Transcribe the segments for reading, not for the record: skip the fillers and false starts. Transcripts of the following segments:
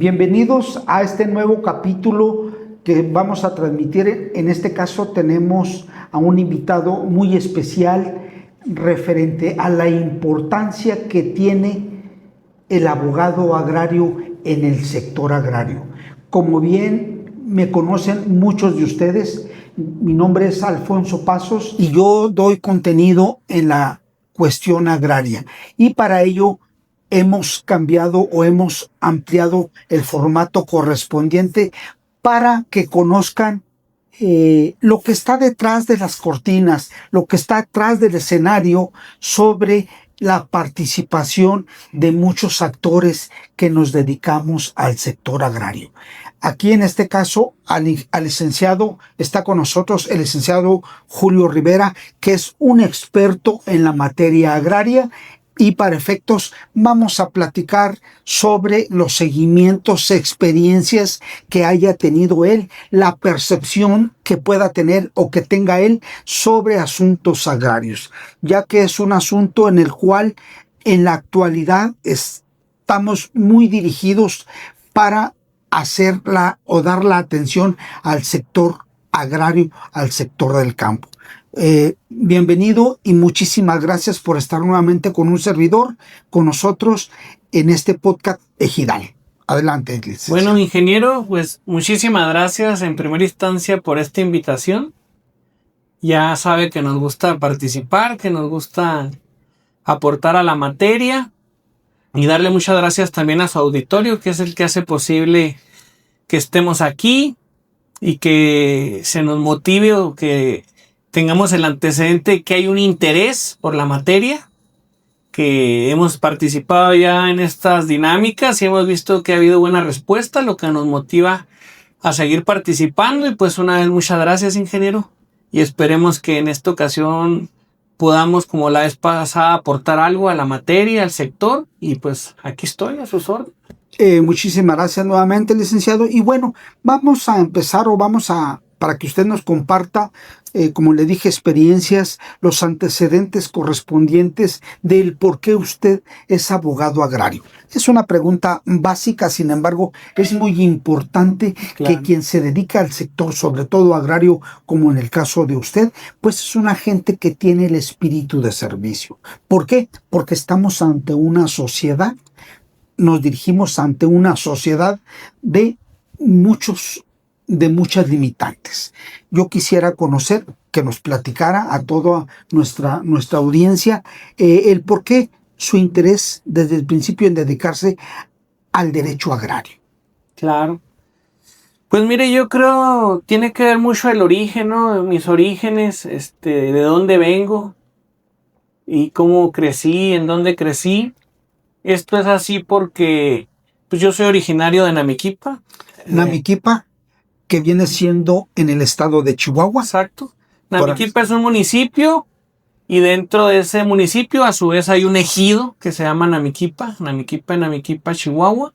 Bienvenidos a este nuevo capítulo que vamos a transmitir. En este caso tenemos a un invitado muy especial referente a la importancia que tiene el abogado agrario en el sector agrario. Como bien me conocen muchos de ustedes, mi nombre es Alfonso Pasos y yo doy contenido en la cuestión agraria, y para ello hemos cambiado o hemos ampliado el formato correspondiente para que conozcan lo que está detrás de las cortinas, lo que está detrás del escenario sobre la participación de muchos actores que nos dedicamos al sector agrario. Aquí en este caso al licenciado, está con nosotros el licenciado Julio Rivera, que es un experto en la materia agraria, y para efectos vamos a platicar sobre los seguimientos, experiencias que haya tenido él, la percepción que pueda tener o que tenga él sobre asuntos agrarios, ya que es un asunto en el cual en la actualidad estamos muy dirigidos para hacerla o dar la atención al sector agrario, al sector del campo. Bienvenido y muchísimas gracias por estar nuevamente con un servidor, con nosotros en este podcast Ejidal. Adelante, licenciado. Bueno, ingeniero, pues muchísimas gracias en primera instancia por esta invitación. Ya sabe que nos gusta participar, que nos gusta aportar a la materia, y darle muchas gracias también a su auditorio, que es el que hace posible que estemos aquí y que se nos motive o que tengamos el antecedente que hay un interés por la materia, que hemos participado ya en estas dinámicas y hemos visto que ha habido buena respuesta, lo que nos motiva a seguir participando. Y pues una vez muchas gracias, ingeniero, y esperemos que en esta ocasión podamos, como la vez pasada, aportar algo a la materia, al sector, y pues aquí estoy a sus órdenes. Muchísimas gracias nuevamente, licenciado. Y bueno, vamos a empezar para que usted nos comparta, como le dije, experiencias, los antecedentes correspondientes del por qué usted es abogado agrario. Es una pregunta básica, sin embargo, es muy importante. Claro. Que quien se dedica al sector, sobre todo agrario, como en el caso de usted, pues es una gente que tiene el espíritu de servicio. ¿Por qué? Porque estamos ante una sociedad, nos dirigimos ante una sociedad de muchas limitantes. Yo quisiera conocer, que nos platicara a toda nuestra audiencia el por qué su interés desde el principio en dedicarse al derecho agrario. Claro. Pues mire, yo creo tiene que ver mucho el origen, ¿no? Mis orígenes, de dónde vengo y cómo crecí, en dónde crecí. Esto es así porque pues yo soy originario de Namiquipa. Namiquipa, que viene siendo en el estado de Chihuahua. Exacto. Namiquipa es un municipio, y dentro de ese municipio a su vez hay un ejido que se llama Namiquipa, Chihuahua.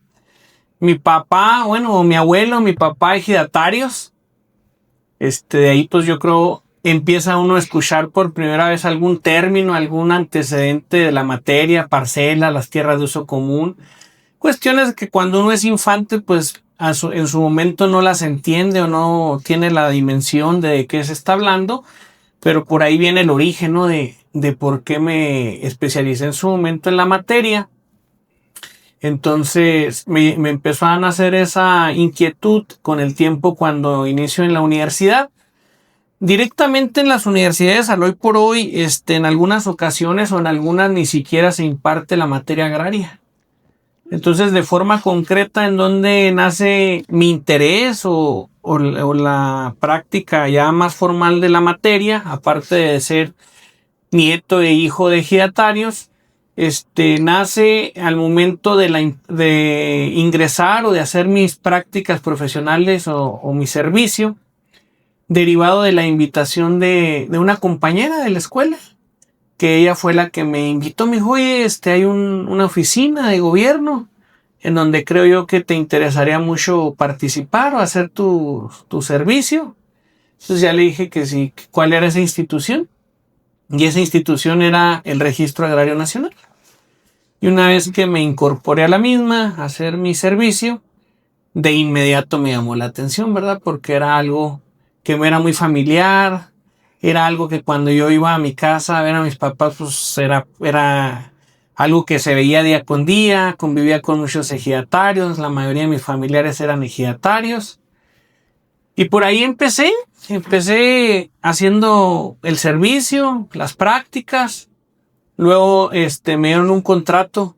Mi papá, mi abuelo, mi papá, ejidatarios. De ahí pues yo creo empieza uno a escuchar por primera vez algún término, algún antecedente de la materia, parcela, las tierras de uso común. Cuestiones que cuando uno es infante, pues en su momento no las entiende o no tiene la dimensión de qué se está hablando, pero por ahí viene el origen, ¿no? de por qué me especialicé en su momento en la materia. Entonces me empezó a nacer esa inquietud con el tiempo cuando inicio en la universidad. Directamente en las universidades, al hoy por hoy, en algunas ocasiones o en algunas ni siquiera se imparte la materia agraria. Entonces, de forma concreta, en donde nace mi interés o la práctica ya más formal de la materia, aparte de ser nieto e hijo de ejidatarios, nace al momento de ingresar o de hacer mis prácticas profesionales o mi servicio, derivado de la invitación de una compañera de la escuela, que ella fue la que me invitó. Me dijo, oye, hay una oficina de gobierno en donde creo yo que te interesaría mucho participar o hacer tu servicio. Entonces ya le dije que sí, cuál era esa institución. Y esa institución era el Registro Agrario Nacional. Y una vez que me incorporé a la misma, a hacer mi servicio, de inmediato me llamó la atención, ¿verdad? Porque era algo que me era muy familiar, era algo que cuando yo iba a mi casa a ver a mis papás, pues era algo que se veía día con día, convivía con muchos ejidatarios, la mayoría de mis familiares eran ejidatarios. Y por ahí empecé haciendo el servicio, las prácticas. Luego me dieron un contrato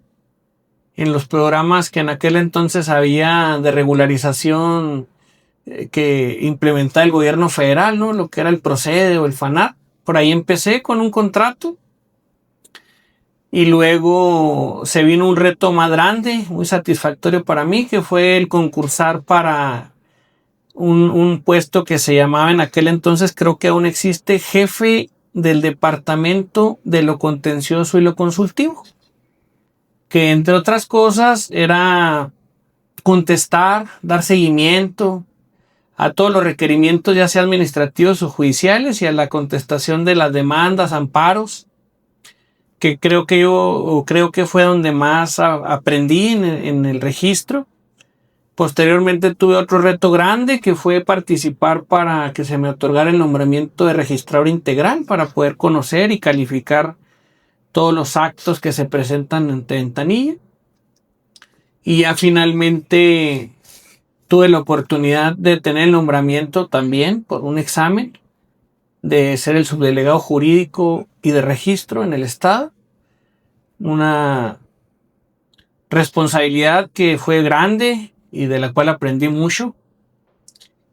en los programas que en aquel entonces había de regularización que implementaba el gobierno federal, ¿no? Lo que era el PROCEDE o el FANAR. Por ahí empecé con un contrato. Y luego se vino un reto más grande, muy satisfactorio para mí, que fue el concursar para un puesto que se llamaba en aquel entonces, creo que aún existe, jefe del departamento de lo contencioso y lo consultivo. Que entre otras cosas era contestar, dar seguimiento a todos los requerimientos, ya sea administrativos o judiciales, y a la contestación de las demandas, amparos, que creo que fue donde más aprendí en el registro. Posteriormente tuve otro reto grande que fue participar para que se me otorgara el nombramiento de registrador integral para poder conocer y calificar todos los actos que se presentan ante ventanilla. Y ya finalmente tuve la oportunidad de tener el nombramiento también por un examen de ser el subdelegado jurídico y de registro en el estado. Una responsabilidad que fue grande y de la cual aprendí mucho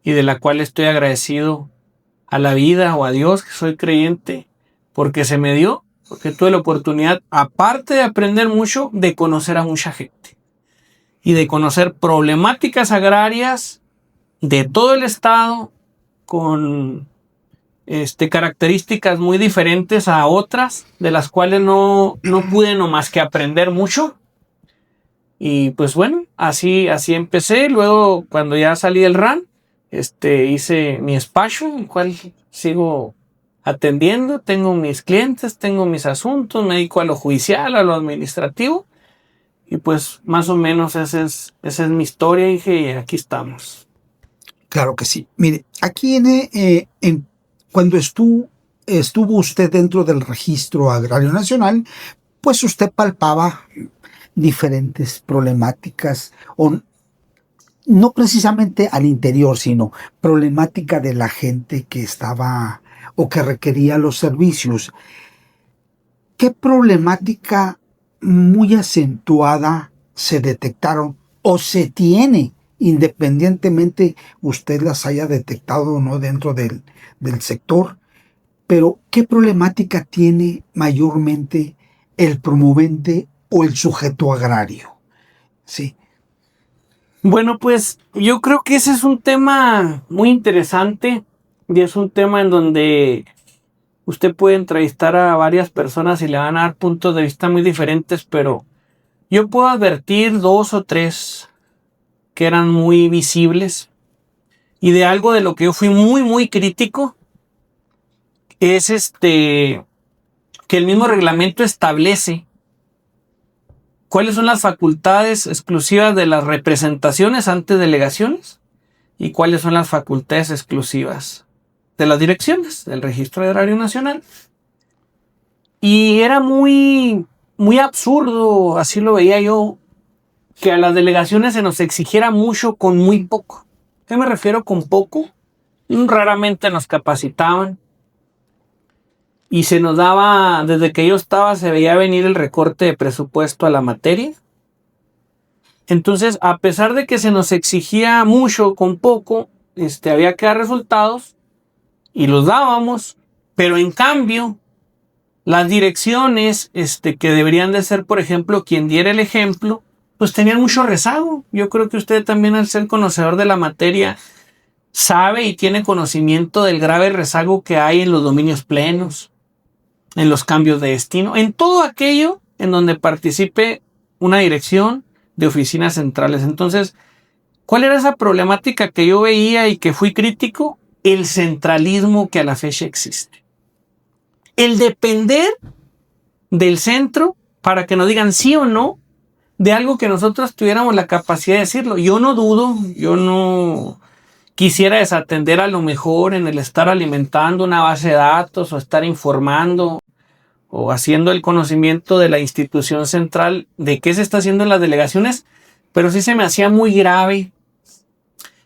y de la cual estoy agradecido a la vida o a Dios, que soy creyente, porque se me dio, porque tuve la oportunidad, aparte de aprender mucho, de conocer a mucha gente y de conocer problemáticas agrarias de todo el estado con características muy diferentes a otras, de las cuales no pude nomás que aprender mucho. Y pues bueno, así empecé. Luego, cuando ya salí del RAN, hice mi despacho, el cual sigo atendiendo. Tengo mis clientes, tengo mis asuntos, me dedico a lo judicial, a lo administrativo. Y pues más o menos esa es mi historia, y aquí estamos. Claro que sí. Mire, aquí cuando estuvo usted dentro del Registro Agrario Nacional, pues usted palpaba diferentes problemáticas, o no precisamente al interior, sino problemática de la gente que estaba o que requería los servicios. ¿Qué problemática muy acentuada se detectaron o se tiene, independientemente usted las haya detectado o no dentro del sector? Pero ¿qué problemática tiene mayormente el promovente o el sujeto agrario? Sí. Bueno, pues yo creo que ese es un tema muy interesante y es un tema en donde usted puede entrevistar a varias personas y le van a dar puntos de vista muy diferentes, pero yo puedo advertir 2 o 3 que eran muy visibles. Y de algo de lo que yo fui muy, muy crítico es que el mismo reglamento establece cuáles son las facultades exclusivas de las representaciones ante delegaciones y cuáles son las facultades exclusivas de las direcciones del Registro Agrario Nacional. Y era muy, muy absurdo, así lo veía yo, que a las delegaciones se nos exigiera mucho con muy poco. ¿Qué me refiero con poco? Raramente nos capacitaban y se nos daba, desde que yo estaba, se veía venir el recorte de presupuesto a la materia. Entonces, a pesar de que se nos exigía mucho con poco, había que dar resultados y los dábamos, pero en cambio, las direcciones que deberían de ser, por ejemplo, quien diera el ejemplo, pues tenían mucho rezago. Yo creo que usted también, al ser conocedor de la materia, sabe y tiene conocimiento del grave rezago que hay en los dominios plenos, en los cambios de destino, en todo aquello en donde participe una dirección de oficinas centrales. Entonces, ¿cuál era esa problemática que yo veía y que fui crítico? El centralismo que a la fecha existe. El depender del centro para que nos digan sí o no de algo que nosotros tuviéramos la capacidad de decirlo. Yo no dudo, yo no quisiera desatender a lo mejor en el estar alimentando una base de datos o estar informando o haciendo el conocimiento de la institución central de qué se está haciendo en las delegaciones, pero sí se me hacía muy grave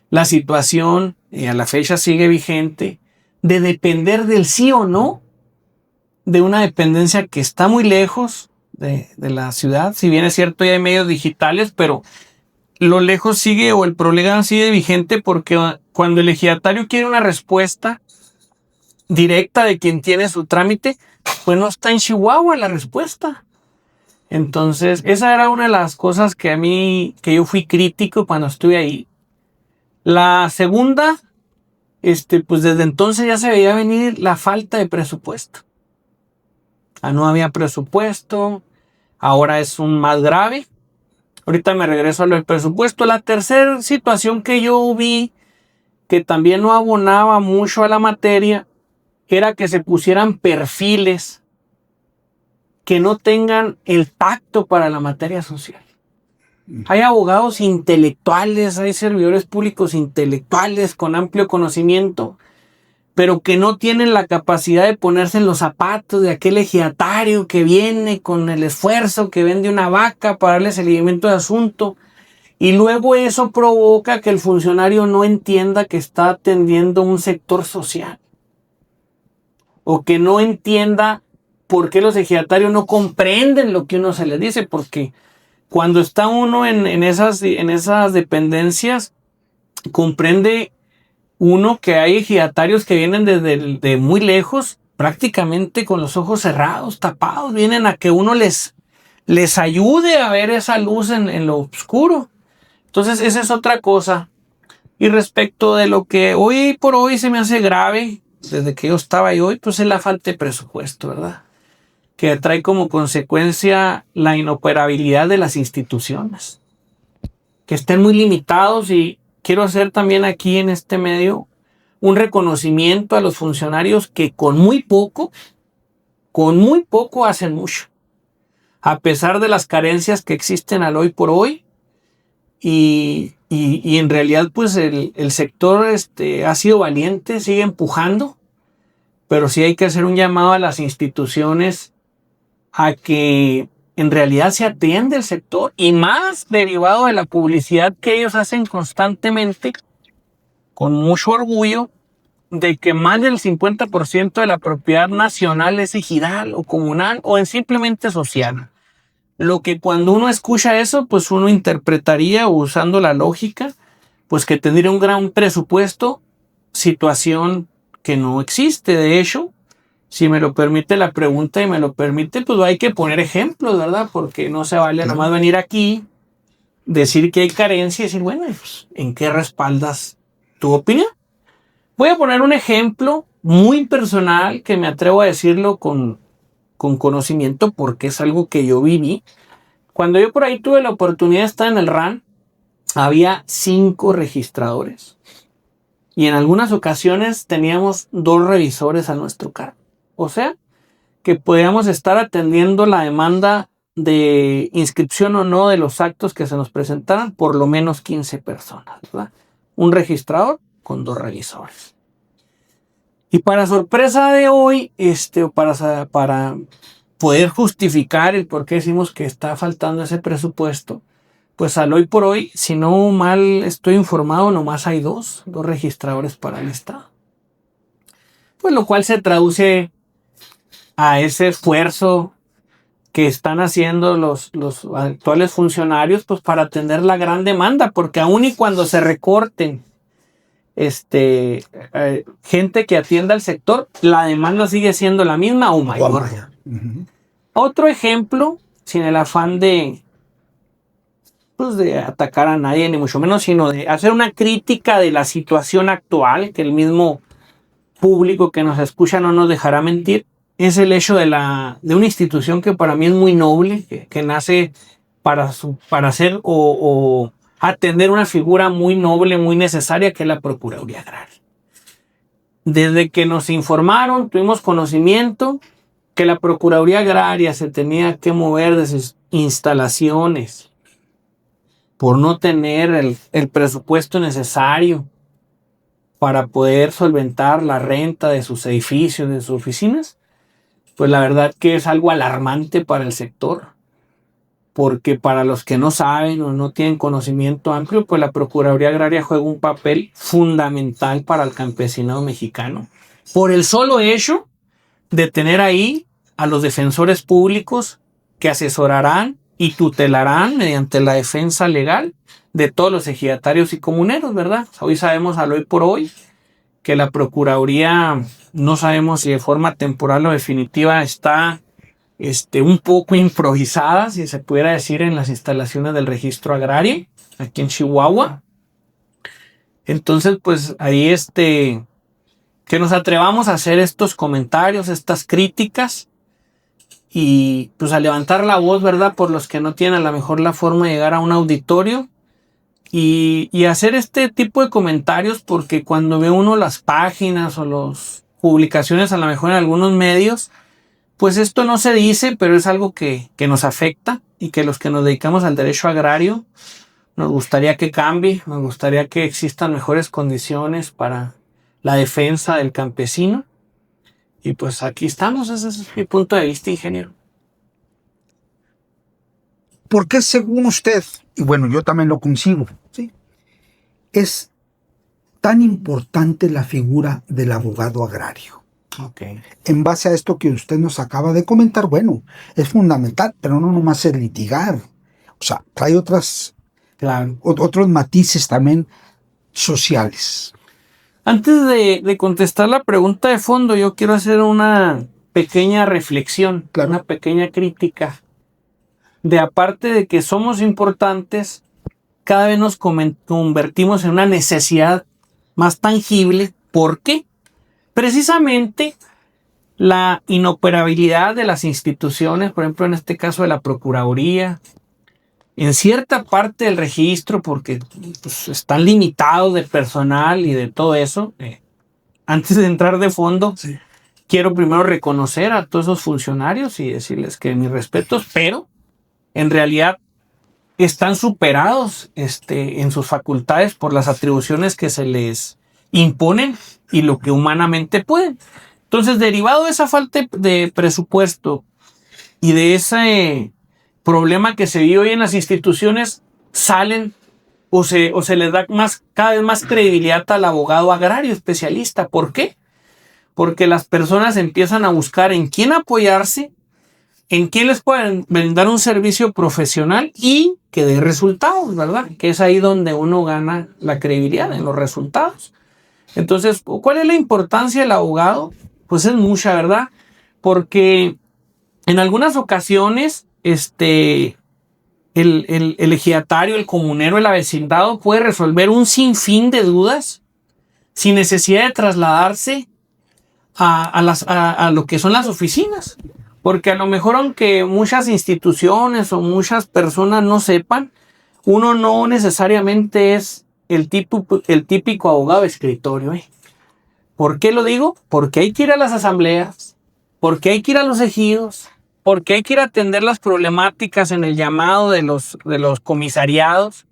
la situación, y a la fecha sigue vigente, de depender del sí o no de una dependencia que está muy lejos de la ciudad. Si bien es cierto, ya hay medios digitales, pero lo lejos sigue, o el problema sigue vigente, porque cuando el ejidatario quiere una respuesta directa de quien tiene su trámite, pues no está en Chihuahua la respuesta. Entonces, esa era una de las cosas que yo fui crítico cuando estuve ahí. La segunda, pues desde entonces ya se veía venir la falta de presupuesto. No había presupuesto, ahora es un más grave. Ahorita me regreso a lo del presupuesto. La tercera situación que yo vi, que también no abonaba mucho a la materia, era que se pusieran perfiles que no tengan el tacto para la materia social. Hay abogados intelectuales, hay servidores públicos intelectuales con amplio conocimiento, pero que no tienen la capacidad de ponerse en los zapatos de aquel ejidatario que viene con el esfuerzo, que vende una vaca para darle seguimiento de asunto, y luego eso provoca que el funcionario no entienda que está atendiendo un sector social, o que no entienda por qué los ejidatarios no comprenden lo que uno se les dice, porque cuando está uno en esas dependencias, comprende uno que hay ejidatarios que vienen de muy lejos, prácticamente con los ojos cerrados, tapados, vienen a que uno les ayude a ver esa luz en lo oscuro. Entonces, esa es otra cosa. Y respecto de lo que hoy por hoy se me hace grave, desde que yo estaba ahí hoy, pues es la falta de presupuesto, ¿verdad? Que trae como consecuencia la inoperabilidad de las instituciones, que estén muy limitados. Y quiero hacer también aquí en este medio un reconocimiento a los funcionarios que con muy poco hacen mucho, a pesar de las carencias que existen al hoy por hoy. Y en realidad pues el sector ha sido valiente, sigue empujando, pero sí hay que hacer un llamado a las instituciones a que en realidad se atiende el sector, y más derivado de la publicidad que ellos hacen constantemente, con mucho orgullo, de que más del 50% de la propiedad nacional es ejidal o comunal o simplemente social. Lo que cuando uno escucha eso, pues uno interpretaría, usando la lógica, pues que tendría un gran presupuesto, situación que no existe. De hecho, si me lo permite la pregunta y me lo permite, pues hay que poner ejemplos, ¿verdad? Porque no se vale nomás venir aquí, decir que hay carencia y decir, bueno, pues, ¿en qué respaldas tu opinión? Voy a poner un ejemplo muy personal que me atrevo a decirlo con conocimiento, porque es algo que yo viví. Cuando yo por ahí tuve la oportunidad de estar en el RAN, había 5 registradores. Y en algunas ocasiones teníamos 2 revisores a nuestro cargo. O sea, que podíamos estar atendiendo la demanda de inscripción o no de los actos que se nos presentaran, por lo menos 15 personas, ¿verdad? Un registrador con 2 revisores. Y para sorpresa de hoy, para poder justificar el por qué decimos que está faltando ese presupuesto, pues al hoy por hoy, si no mal estoy informado, nomás hay 2 registradores para el Estado. Pues lo cual se traduce a ese esfuerzo que están haciendo los actuales funcionarios, pues para atender la gran demanda, porque aun y cuando se recorten gente que atienda al sector, la demanda sigue siendo la misma o mayor. Otro ejemplo, sin el afán de atacar a nadie, ni mucho menos, sino de hacer una crítica de la situación actual, que el mismo público que nos escucha no nos dejará mentir, es el hecho de una institución que para mí es muy noble, que nace para hacer o atender una figura muy noble, muy necesaria, que es la Procuraduría Agraria. Desde que nos informaron, tuvimos conocimiento que la Procuraduría Agraria se tenía que mover de sus instalaciones por no tener el presupuesto necesario para poder solventar la renta de sus edificios, de sus oficinas, pues la verdad que es algo alarmante para el sector, porque para los que no saben o no tienen conocimiento amplio, pues la Procuraduría Agraria juega un papel fundamental para el campesinado mexicano, por el solo hecho de tener ahí a los defensores públicos que asesorarán y tutelarán mediante la defensa legal de todos los ejidatarios y comuneros, ¿verdad? Hoy sabemos al hoy por hoy que la Procuraduría, no sabemos si de forma temporal o definitiva, está un poco improvisada, si se pudiera decir, en las instalaciones del registro agrario, aquí en Chihuahua. Entonces, pues ahí que nos atrevamos a hacer estos comentarios, estas críticas, y pues a levantar la voz, ¿verdad? Por los que no tienen a lo mejor la forma de llegar a un auditorio y hacer este tipo de comentarios, porque cuando ve uno las páginas o las publicaciones a lo mejor en algunos medios, pues esto no se dice, pero es algo que nos afecta y que los que nos dedicamos al derecho agrario nos gustaría que cambie, nos gustaría que existan mejores condiciones para la defensa del campesino. Y pues aquí estamos, ese es mi punto de vista, ingeniero. ¿Por qué, según usted, y bueno, yo también lo consigo, ¿sí?, es tan importante la figura del abogado agrario? Okay. En base a esto que usted nos acaba de comentar, bueno, es fundamental, pero no nomás es litigar. O sea, trae otros matices también sociales. Antes de contestar la pregunta de fondo, yo quiero hacer una pequeña reflexión, una pequeña crítica. De aparte de que somos importantes, cada vez nos convertimos en una necesidad más tangible. ¿Por qué? Precisamente la inoperabilidad de las instituciones, por ejemplo, en este caso de la Procuraduría, en cierta parte del registro, porque pues, están limitados de personal y de todo eso. Antes de entrar de fondo, sí, quiero primero reconocer a todos esos funcionarios y decirles que mis respetos, pero en realidad están superados en sus facultades por las atribuciones que se les imponen y lo que humanamente pueden. Entonces, derivado de esa falta de presupuesto y de ese problema que se vive hoy en las instituciones, salen o se les da cada vez más credibilidad al abogado agrario especialista. ¿Por qué? Porque las personas empiezan a buscar en quién apoyarse, en quién les pueden brindar un servicio profesional y que dé resultados, ¿verdad? Que es ahí donde uno gana la credibilidad, en los resultados. Entonces, ¿cuál es la importancia del abogado? Pues es mucha, ¿verdad? Porque en algunas ocasiones, el ejidatario, el comunero, el avecindado puede resolver un sinfín de dudas sin necesidad de trasladarse a lo que son las oficinas. Porque a lo mejor, aunque muchas instituciones o muchas personas no sepan, uno no necesariamente es el típico abogado de escritorio. ¿Por qué lo digo? Porque hay que ir a las asambleas, porque hay que ir a los ejidos, porque hay que ir a atender las problemáticas en el llamado de los comisariados.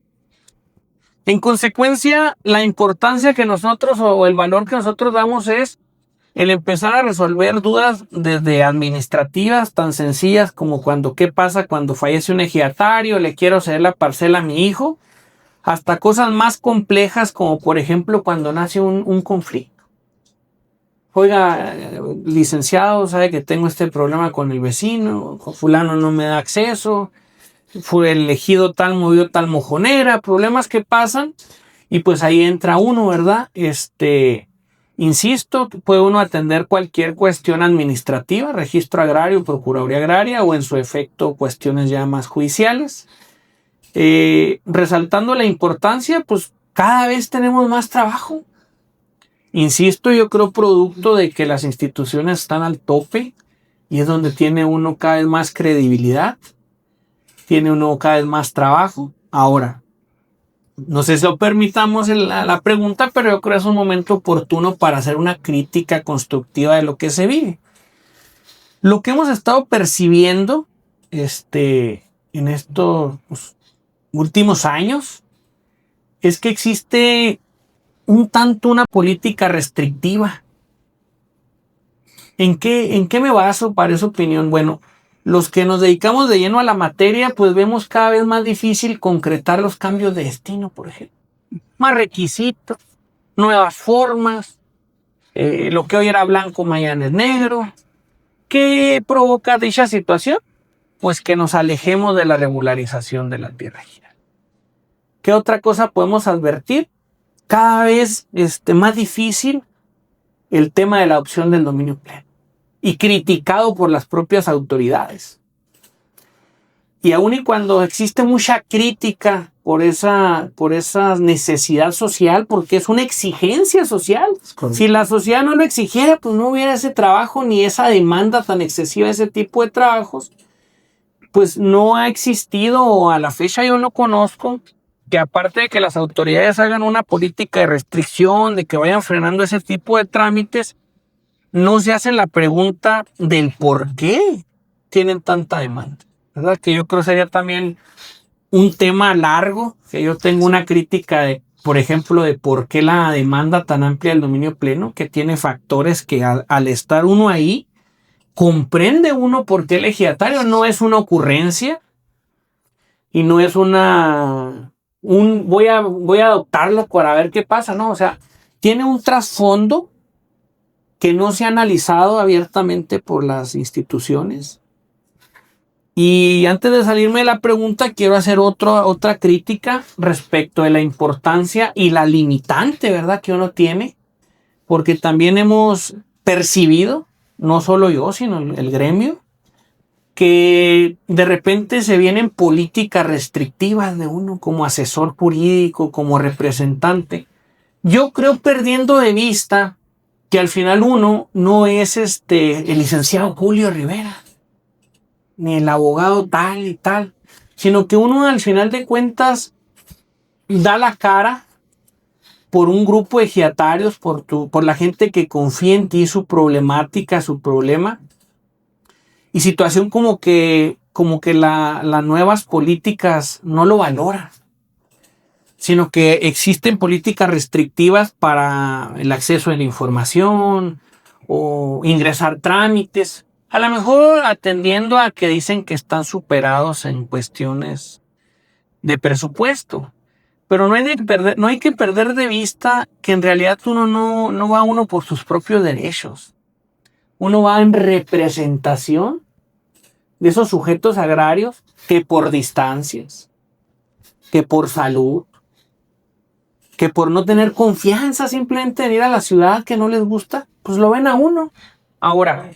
En consecuencia, la importancia que nosotros o el valor que nosotros damos es el empezar a resolver dudas desde administrativas tan sencillas como qué pasa cuando fallece un ejidatario, le quiero ceder la parcela a mi hijo, hasta cosas más complejas como por ejemplo cuando nace un conflicto. Oiga, licenciado, sabe que tengo este problema con el vecino, fulano no me da acceso, fue elegido tal, movió tal mojonera, problemas que pasan y pues ahí entra uno, ¿verdad? Insisto, puede uno atender cualquier cuestión administrativa, registro agrario, procuraduría agraria o en su efecto cuestiones ya más judiciales. Resaltando la importancia, pues cada vez tenemos más trabajo. Insisto, yo creo producto de que las instituciones están al tope y es donde tiene uno cada vez más credibilidad, tiene uno cada vez más trabajo. Ahora, no sé si lo permitamos la pregunta, pero yo creo que es un momento oportuno para hacer una crítica constructiva de lo que se vive. Lo que hemos estado percibiendo en estos últimos años es que existe un tanto una política restrictiva. ¿En qué me baso para esa opinión? Bueno, los que nos dedicamos de lleno a la materia, pues vemos cada vez más difícil concretar los cambios de destino, por ejemplo. Más requisitos, nuevas formas, lo que hoy era blanco, mañana es negro. ¿Qué provoca dicha situación? Pues que nos alejemos de la regularización de la tierra gira. ¿Qué otra cosa podemos advertir? Cada vez más difícil el tema de la adopción del dominio pleno y criticado por las propias autoridades. Y aun y cuando existe mucha crítica por esa necesidad social, porque es una exigencia social. Si la sociedad no lo exigiera, pues no hubiera ese trabajo ni esa demanda tan excesiva de ese tipo de trabajos. Pues no ha existido, o a la fecha yo no conozco, que aparte de que las autoridades hagan una política de restricción, de que vayan frenando ese tipo de trámites, no se hacen la pregunta del por qué tienen tanta demanda, ¿verdad? Que yo creo sería también un tema largo, que yo tengo una crítica de, por ejemplo, de por qué la demanda tan amplia del dominio pleno, que tiene factores que al estar uno ahí, comprende uno por qué el ejidatario no es una ocurrencia y no es voy a adoptarlo para ver qué pasa, ¿no? O sea, tiene un trasfondo que no se ha analizado abiertamente por las instituciones. Y antes de salirme de la pregunta, quiero hacer otra crítica respecto de la importancia y la limitante, ¿verdad?, que uno tiene, porque también hemos percibido, no solo yo, sino el gremio, que de repente se vienen políticas restrictivas de uno como asesor jurídico, como representante. Yo creo, perdiendo de vista que al final uno no es el licenciado Julio Rivera, ni el abogado tal y tal, sino que uno al final de cuentas da la cara por un grupo de ejidatarios, por la gente que confía en ti, su problemática, su problema, y situación como que las nuevas políticas no lo valoran, sino que existen políticas restrictivas para el acceso a la información o ingresar trámites, a lo mejor atendiendo a que dicen que están superados en cuestiones de presupuesto. Pero no hay que perder de vista que en realidad uno no va uno por sus propios derechos. Uno va en representación de esos sujetos agrarios que por distancias, que por salud, que por no tener confianza simplemente en ir a la ciudad que no les gusta, pues lo ven a uno. Ahora,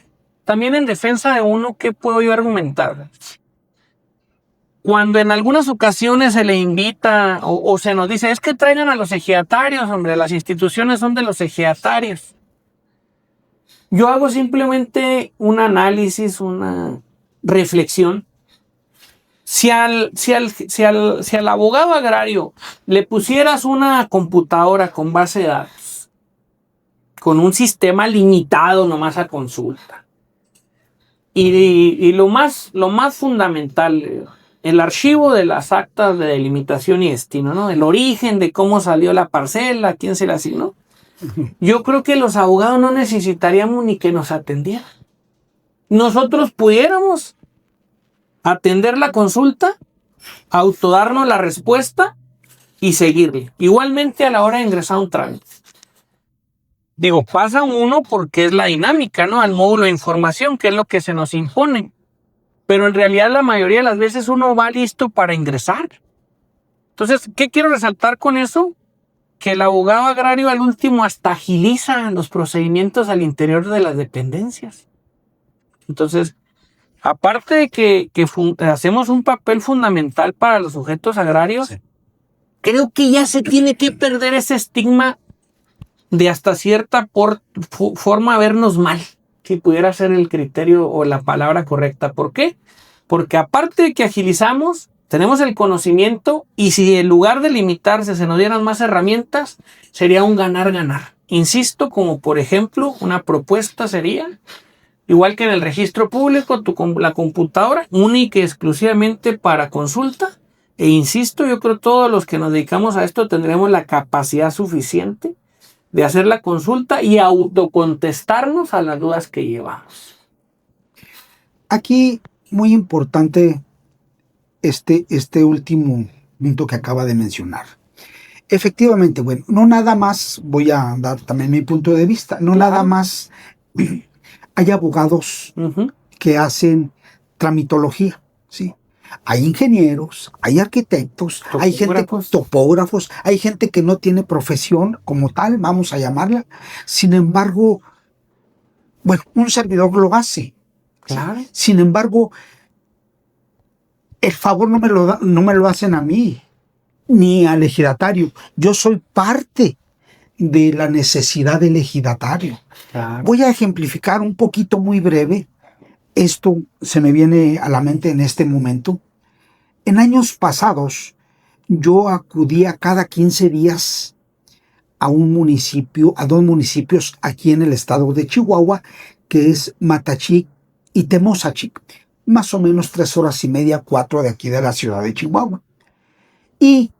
también en defensa de uno, ¿qué puedo yo argumentar? Cuando en algunas ocasiones se le invita o se nos dice, es que traigan a los ejidatarios, hombre, las instituciones son de los ejidatarios. Yo hago simplemente un análisis, una reflexión. Si al abogado agrario le pusieras una computadora con base de datos, con un sistema limitado nomás a consulta, y lo más fundamental, el archivo de las actas de delimitación y destino, ¿no? El origen de cómo salió la parcela, quién se la asignó. Yo creo que los abogados no necesitaríamos ni que nos atendieran. Nosotros pudiéramos atender la consulta, autodarnos la respuesta y seguirle. Igualmente a la hora de ingresar a un trámite. Digo, pasa uno porque es la dinámica, ¿no? Al módulo de información, que es lo que se nos impone. Pero en realidad la mayoría de las veces uno va listo para ingresar. Entonces, ¿qué quiero resaltar con eso? Que el abogado agrario al último hasta agiliza los procedimientos al interior de las dependencias. Entonces, aparte de que hacemos un papel fundamental para los sujetos agrarios, sí, creo que ya se tiene que perder ese estigma de hasta cierta forma vernos mal, si pudiera ser el criterio o la palabra correcta. ¿Por qué? Porque aparte de que agilizamos, tenemos el conocimiento, y si en lugar de limitarse se nos dieran más herramientas, sería un ganar-ganar. Insisto, como por ejemplo, una propuesta sería, igual que en el registro público, la computadora única y exclusivamente para consulta, E insisto, yo creo que todos los que nos dedicamos a esto tendremos la capacidad suficiente de hacer la consulta y autocontestarnos a las dudas que llevamos. Aquí, muy importante este último punto que acaba de mencionar. Efectivamente, bueno, no nada más, voy a dar también mi punto de vista, no Claro. nada más hay abogados que hacen tramitología, ¿sí? Hay ingenieros, hay arquitectos, hay gente, topógrafos, hay gente que no tiene profesión como tal, vamos a llamarla. Sin embargo, bueno, un servidor lo hace. Claro. Sin embargo, el favor no me lo hacen a mí, ni al ejidatario. Yo soy parte de la necesidad del ejidatario. Claro. Voy a ejemplificar un poquito muy breve. Esto se me viene a la mente en este momento. En años pasados, yo acudía cada 15 días a un municipio, a 2 municipios aquí en el estado de Chihuahua, que es Matachic y Temozachic, más o menos 3 horas y media, 4 de aquí de la ciudad de Chihuahua. Y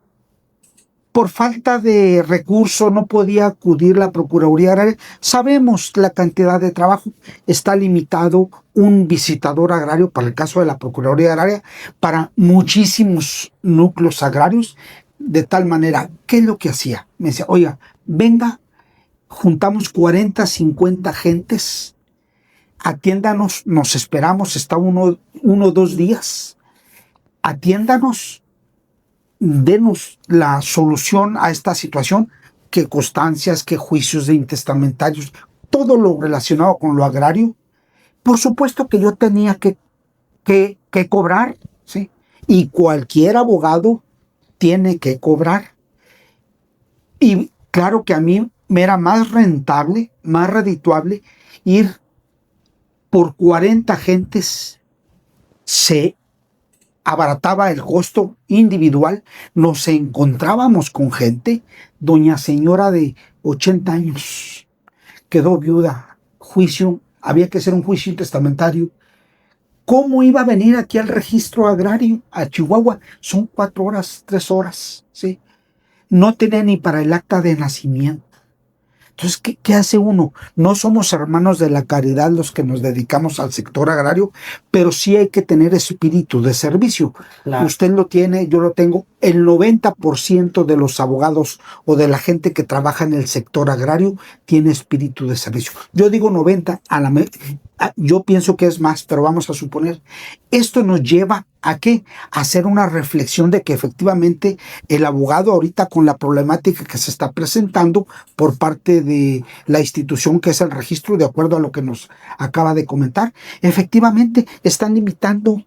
por falta de recursos no podía acudir la Procuraduría Agraria. Sabemos la cantidad de trabajo. Está limitado un visitador agrario para el caso de la Procuraduría Agraria para muchísimos núcleos agrarios. De tal manera, ¿qué es lo que hacía? Me decía, oiga, venga, juntamos 40, 50 gentes, atiéndanos, nos esperamos, está uno o 2 días, atiéndanos, denos la solución a esta situación, que constancias, que juicios de intestamentarios, todo lo relacionado con lo agrario. Por supuesto que yo tenía que cobrar, ¿sí? Y cualquier abogado tiene que cobrar. Y claro que a mí me era más rentable, más redituable ir por 40 gentes. Se abarataba el costo individual, nos encontrábamos con gente, doña señora de 80 años, quedó viuda, juicio, había que hacer un juicio testamentario. ¿Cómo iba a venir aquí al registro agrario, a Chihuahua? Son 4 horas, 3 horas, ¿sí? No tenía ni para el acta de nacimiento. Entonces, ¿qué hace uno? No somos hermanos de la caridad los que nos dedicamos al sector agrario, pero sí hay que tener espíritu de servicio. Claro. Usted lo tiene, yo lo tengo. El 90% de los abogados o de la gente que trabaja en el sector agrario tiene espíritu de servicio. Yo digo 90, yo pienso que es más, pero vamos a suponer. Esto nos lleva ¿a qué? A hacer una reflexión de que efectivamente el abogado ahorita con la problemática que se está presentando por parte de la institución que es el registro, de acuerdo a lo que nos acaba de comentar, efectivamente están limitando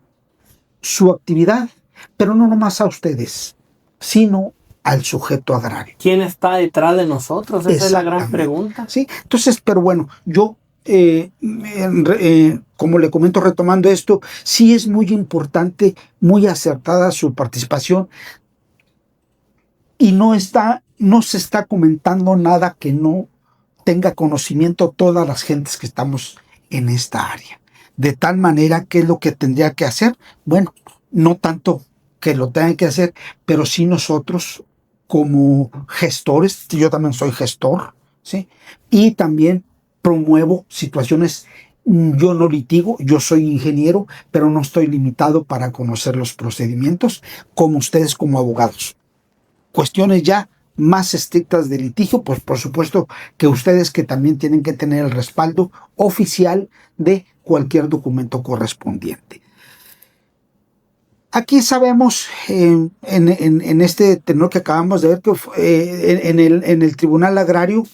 su actividad, pero no nomás a ustedes, sino al sujeto agrario. ¿Quién está detrás de nosotros? Esa es la gran pregunta. Sí, entonces, pero bueno, yo como le comento, retomando esto, sí es muy importante, muy acertada su participación, y no se está comentando nada que no tenga conocimiento todas las gentes que estamos en esta área. De tal manera, ¿qué es lo que tendría que hacer? Bueno, no tanto que lo tengan que hacer, pero sí nosotros como gestores, yo también soy gestor, ¿sí? Y también promuevo situaciones. Yo no litigo, yo soy ingeniero, pero no estoy limitado para conocer los procedimientos como ustedes como abogados. Cuestiones ya más estrictas de litigio, pues por supuesto que ustedes que también tienen que tener el respaldo oficial de cualquier documento correspondiente. Aquí sabemos, en este tenor que acabamos de ver, que en el Tribunal Agrario,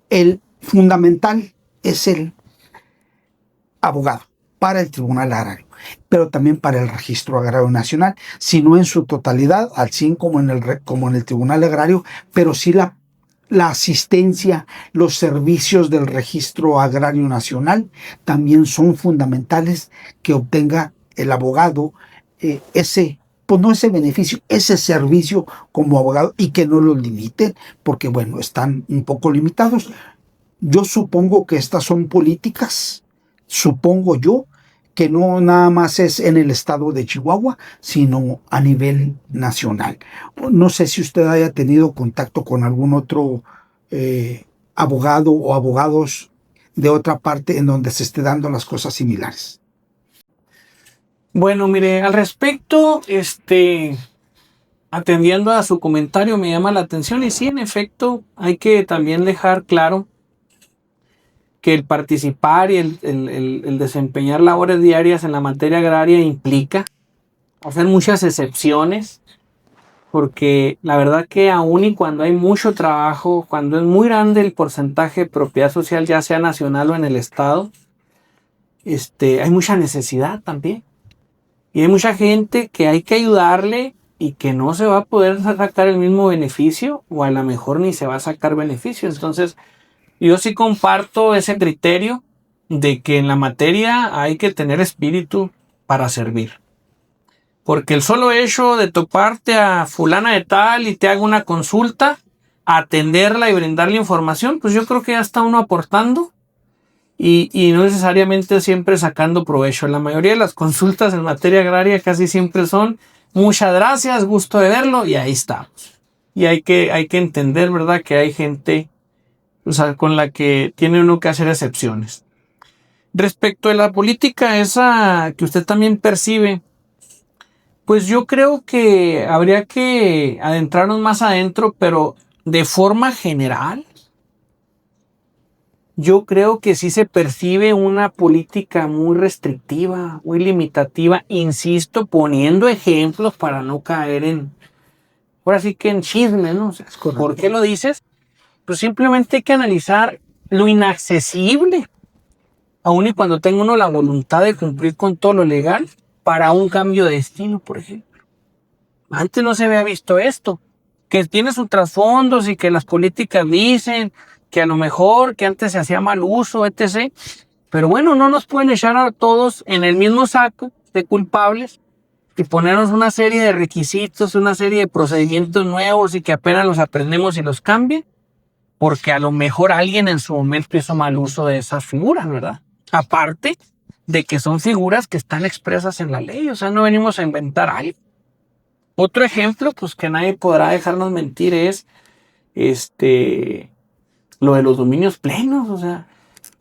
el fundamental es el abogado para el Tribunal Agrario, pero también para el Registro Agrario Nacional, si no en su totalidad, al 100 como en el Tribunal Agrario, pero sí la asistencia, los servicios del Registro Agrario Nacional también son fundamentales que obtenga el abogado pues no ese beneficio, ese servicio como abogado, y que no lo limiten, porque bueno, están un poco limitados. Yo supongo que estas son políticas, supongo yo, que no nada más es en el estado de Chihuahua, sino a nivel nacional. No sé si usted haya tenido contacto con algún otro abogado o abogados de otra parte en donde se esté dando las cosas similares. Bueno, mire, al respecto, atendiendo a su comentario, me llama la atención y sí, en efecto, hay que también dejar claro que el participar y el desempeñar labores diarias en la materia agraria implica hacer muchas excepciones, porque la verdad que aún y cuando hay mucho trabajo, cuando es muy grande el porcentaje de propiedad social, ya sea nacional o en el estado, hay mucha necesidad también. Y hay mucha gente que hay que ayudarle y que no se va a poder sacar el mismo beneficio, o a lo mejor ni se va a sacar beneficio. Entonces, yo sí comparto ese criterio de que en la materia hay que tener espíritu para servir. Porque el solo hecho de toparte a fulana de tal y te haga una consulta, atenderla y brindarle información, pues yo creo que ya está uno aportando y no necesariamente siempre sacando provecho. La mayoría de las consultas en materia agraria casi siempre son muchas gracias, gusto de verlo, y ahí estamos. Y hay que entender, ¿verdad?, que hay gente, o sea, con la que tiene uno que hacer excepciones. Respecto de la política esa que usted también percibe, pues yo creo que habría que adentrarnos más adentro, pero de forma general, yo creo que sí se percibe una política muy restrictiva, muy limitativa, insisto, poniendo ejemplos para no caer ahora sí que en chisme, ¿no? O sea, ¿por qué lo dices? Pues simplemente hay que analizar lo inaccesible, aun y cuando tenga uno la voluntad de cumplir con todo lo legal, para un cambio de destino, por ejemplo. Antes no se había visto esto, que tiene sus trasfondos y que las políticas dicen que a lo mejor que antes se hacía mal uso, etc. Pero bueno, no nos pueden echar a todos en el mismo saco de culpables y ponernos una serie de requisitos, una serie de procedimientos nuevos y que apenas los aprendemos y los cambien, porque a lo mejor alguien en su momento hizo mal uso de esas figuras, ¿verdad? Aparte de que son figuras que están expresas en la ley, o sea, no venimos a inventar algo. Otro ejemplo, pues que nadie podrá dejarnos mentir, es lo de los dominios plenos. O sea,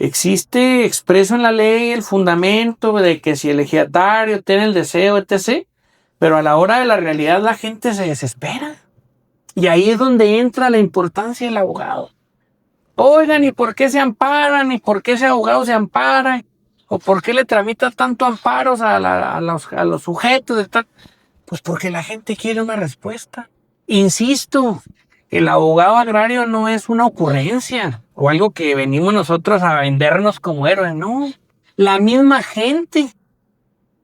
existe expreso en la ley el fundamento de que si el ejidatario tiene el deseo, etc., pero a la hora de la realidad la gente se desespera. Y ahí es donde entra la importancia del abogado. Oigan, ¿y por qué se amparan? ¿Y por qué ese abogado se ampara? ¿O por qué le tramita tanto amparos a los sujetos de tal? Pues porque la gente quiere una respuesta. Insisto, el abogado agrario no es una ocurrencia o algo que venimos nosotros a vendernos como héroes, no. La misma gente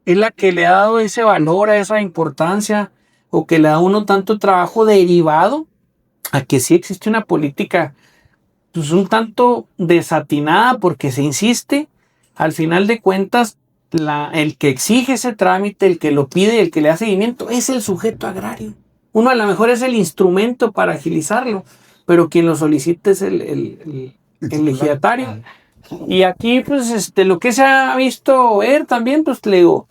es la que le ha dado ese valor, a esa importancia, o que le da a uno tanto trabajo derivado a que sí existe una política pues un tanto desatinada, porque se insiste, al final de cuentas, el que exige ese trámite, el que lo pide, el que le da seguimiento, es el sujeto agrario. Uno a lo mejor es el instrumento para agilizarlo, pero quien lo solicita es el ejidatario. Y aquí, pues, lo que se ha visto ver también, pues, le digo,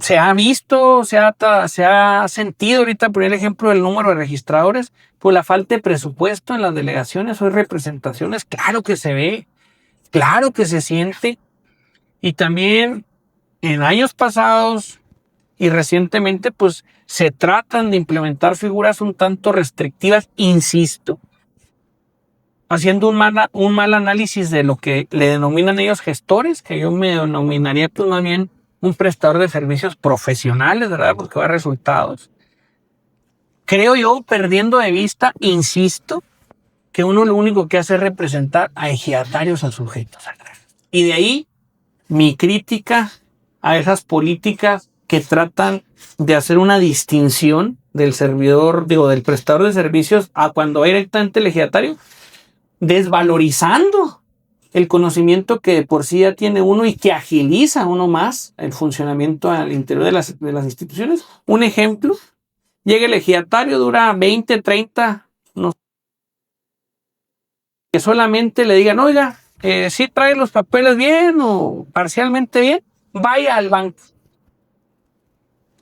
se ha visto, se ha sentido ahorita, por el ejemplo, el número de registradores, pues la falta de presupuesto en las delegaciones o representaciones, claro que se ve, claro que se siente. Y también en años pasados y recientemente, pues se tratan de implementar figuras un tanto restrictivas, insisto, haciendo un mal análisis de lo que le denominan ellos gestores, que yo me denominaría pues más bien un prestador de servicios profesionales, ¿verdad? Porque va a resultados. Creo yo, perdiendo de vista, insisto, que uno lo único que hace es representar a ejidatarios, a sujetos agrarios. Y de ahí mi crítica a esas políticas que tratan de hacer una distinción del servidor, del prestador de servicios a cuando va directamente el ejidatario, desvalorizando el conocimiento que de por sí ya tiene uno y que agiliza uno más el funcionamiento al interior de las instituciones. Un ejemplo, llega el ejidatario, dura 20, 30, no, que solamente le digan, oiga, sí trae los papeles bien o parcialmente bien, vaya al banco.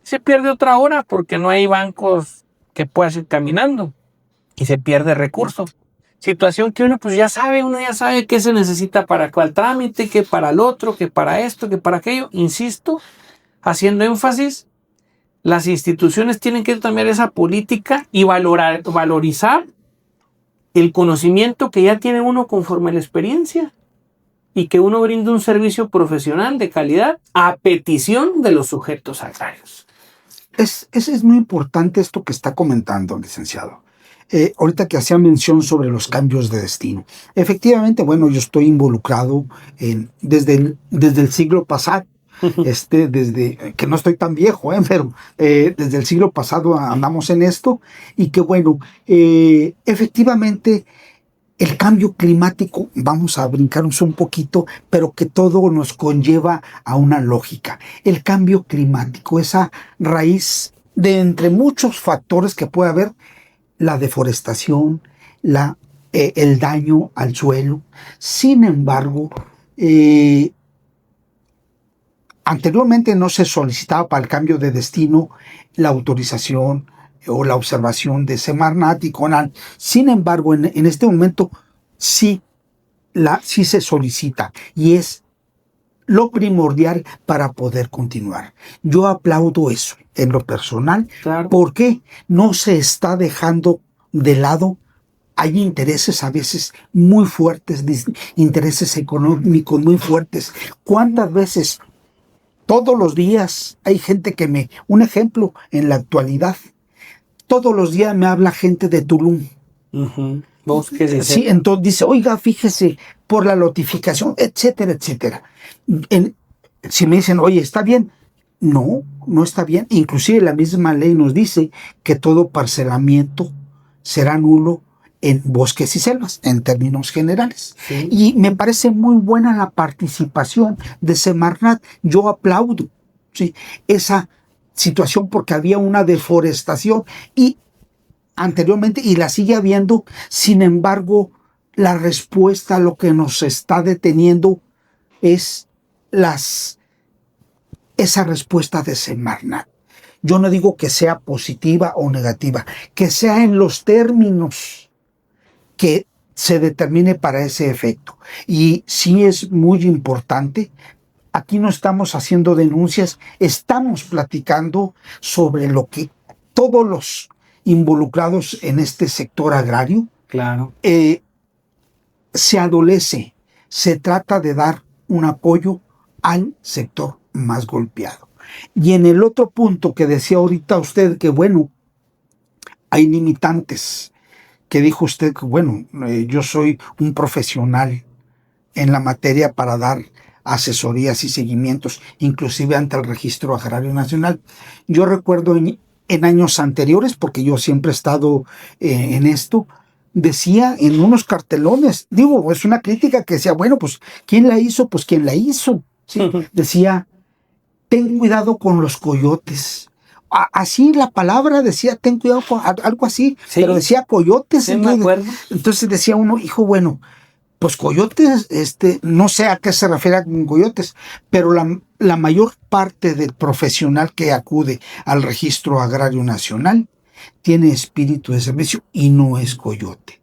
Se pierde otra hora porque no hay bancos que puedas ir caminando y se pierde recurso. Situación que uno ya sabe qué se necesita para cuál trámite, qué para el otro, qué para esto, qué para aquello. Insisto, haciendo énfasis, las instituciones tienen que cambiar esa política y valorizar el conocimiento que ya tiene uno conforme a la experiencia y que uno brinde un servicio profesional de calidad a petición de los sujetos agrarios. Es muy importante esto que está comentando, licenciado. Ahorita que hacía mención sobre los cambios de destino. Efectivamente, bueno, yo estoy involucrado desde el siglo pasado. Desde que no estoy tan viejo, pero desde el siglo pasado andamos en esto y que bueno, efectivamente el cambio climático, vamos a brincarnos un poquito, pero que todo nos conlleva a una lógica. El cambio climático, esa raíz de entre muchos factores que puede haber, la deforestación, el daño al suelo. Sin embargo, anteriormente no se solicitaba para el cambio de destino la autorización o la observación de Semarnat y CONAN. Sin embargo, en este momento sí se solicita y es lo primordial para poder continuar. Yo aplaudo eso en lo personal, claro, porque no se está dejando de lado. Hay intereses a veces muy fuertes, intereses económicos muy fuertes. ¿Cuántas veces? Todos los días hay gente un ejemplo en la actualidad, todos los días me habla gente de Tulum. Bosques, sí, entonces dice, oiga, fíjese, por la notificación, etcétera, etcétera. Si me dicen, oye, ¿está bien? No, no está bien. Inclusive la misma ley nos dice que todo parcelamiento será nulo en bosques y selvas, en términos generales. Sí. Y me parece muy buena la participación de Semarnat. Yo aplaudo, ¿sí?, esa situación porque había una deforestación y anteriormente, y la sigue habiendo. Sin embargo, la respuesta a lo que nos está deteniendo es esa respuesta de Semarnat. Yo no digo que sea positiva o negativa, que sea en los términos que se determine para ese efecto. Y sí es muy importante. Aquí no estamos haciendo denuncias, estamos platicando sobre lo que todos los involucrados en este sector agrario, claro, se adolece. Se trata de dar un apoyo al sector más golpeado. Y en el otro punto que decía ahorita usted, que bueno, hay limitantes, que dijo usted que bueno, yo soy un profesional en la materia para dar asesorías y seguimientos, inclusive ante el Registro Agrario Nacional. Yo recuerdo en años anteriores, porque yo siempre he estado en esto, decía en unos cartelones, digo, es una crítica que decía, bueno, pues, ¿quién la hizo? Pues, ¿quién la hizo? ¿Sí? Decía, ten cuidado con los coyotes. Así la palabra decía, ten cuidado con algo así, sí, pero decía coyotes. Sí, entonces decía uno, hijo, bueno, pues coyotes, no sé a qué se refiere con coyotes, pero la mayor parte del profesional que acude al Registro Agrario Nacional tiene espíritu de servicio y no es coyote.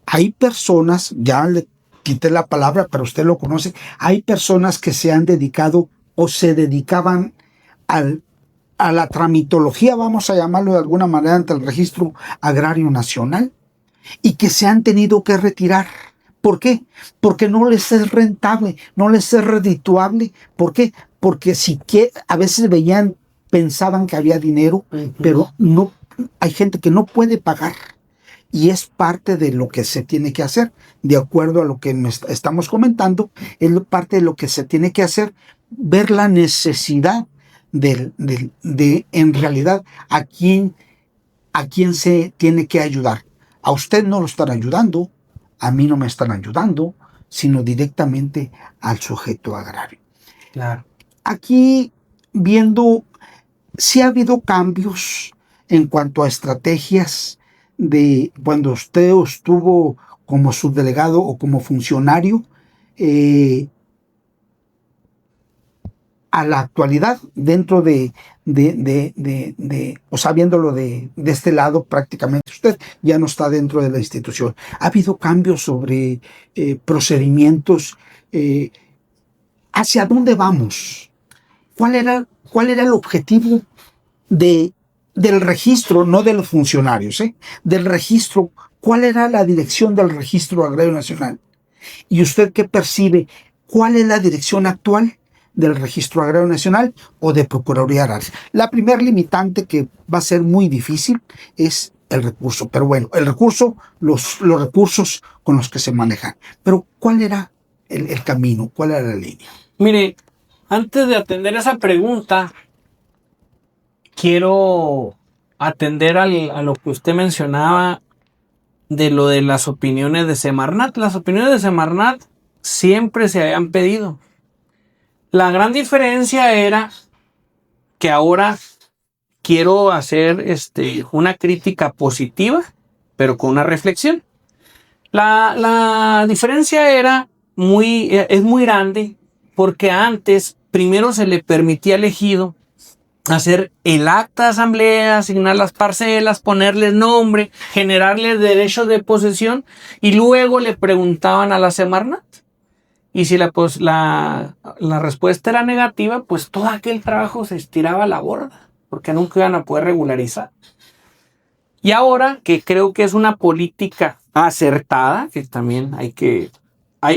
Hay personas, ya le quité la palabra, pero usted lo conoce, hay personas que se han dedicado o se dedicaban a la tramitología, vamos a llamarlo de alguna manera, ante el Registro Agrario Nacional y que se han tenido que retirar. ¿Por qué? Porque no les es rentable, no les es redituable. ¿Por qué? Porque a veces pensaban que había dinero, pero no, hay gente que no puede pagar. Y es parte de lo que se tiene que hacer, de acuerdo a lo que estamos comentando, es parte de lo que se tiene que hacer, ver la necesidad de en realidad a quién se tiene que ayudar. A usted no lo están ayudando, a mí no me están ayudando, sino directamente al sujeto agrario. Claro. Aquí viendo si ha habido cambios en cuanto a estrategias de cuando usted estuvo como subdelegado o como funcionario a la actualidad dentro o sea, viéndolo de este lado, prácticamente usted ya no está dentro de la institución. ¿Ha habido cambios sobre procedimientos? ¿Hacia dónde vamos? ¿Cuál era el objetivo del registro, no de los funcionarios, del registro? ¿Cuál era la dirección del Registro Agrario Nacional? ¿Y usted qué percibe? ¿Cuál es la dirección actual del Registro Agrario Nacional o de Procuraduría Agraria? La primer limitante, que va a ser muy difícil, es el recurso. Pero bueno, el recurso, los recursos con los que se manejan. Pero ¿cuál era el camino? ¿Cuál era la línea? Mire, antes de atender esa pregunta, quiero atender a lo que usted mencionaba de lo de las opiniones de Semarnat. Las opiniones de Semarnat siempre se habían pedido. La gran diferencia era que ahora quiero hacer una crítica positiva, pero con una reflexión. La diferencia es muy grande, porque antes primero se le permitía al ejido hacer el acta de asamblea, asignar las parcelas, ponerles nombre, generarles derechos de posesión, y luego le preguntaban a la Semarnat. Y si la respuesta era negativa, pues todo aquel trabajo se estiraba a la borda, porque nunca iban a poder regularizar. Y ahora, que creo que es una política acertada, que también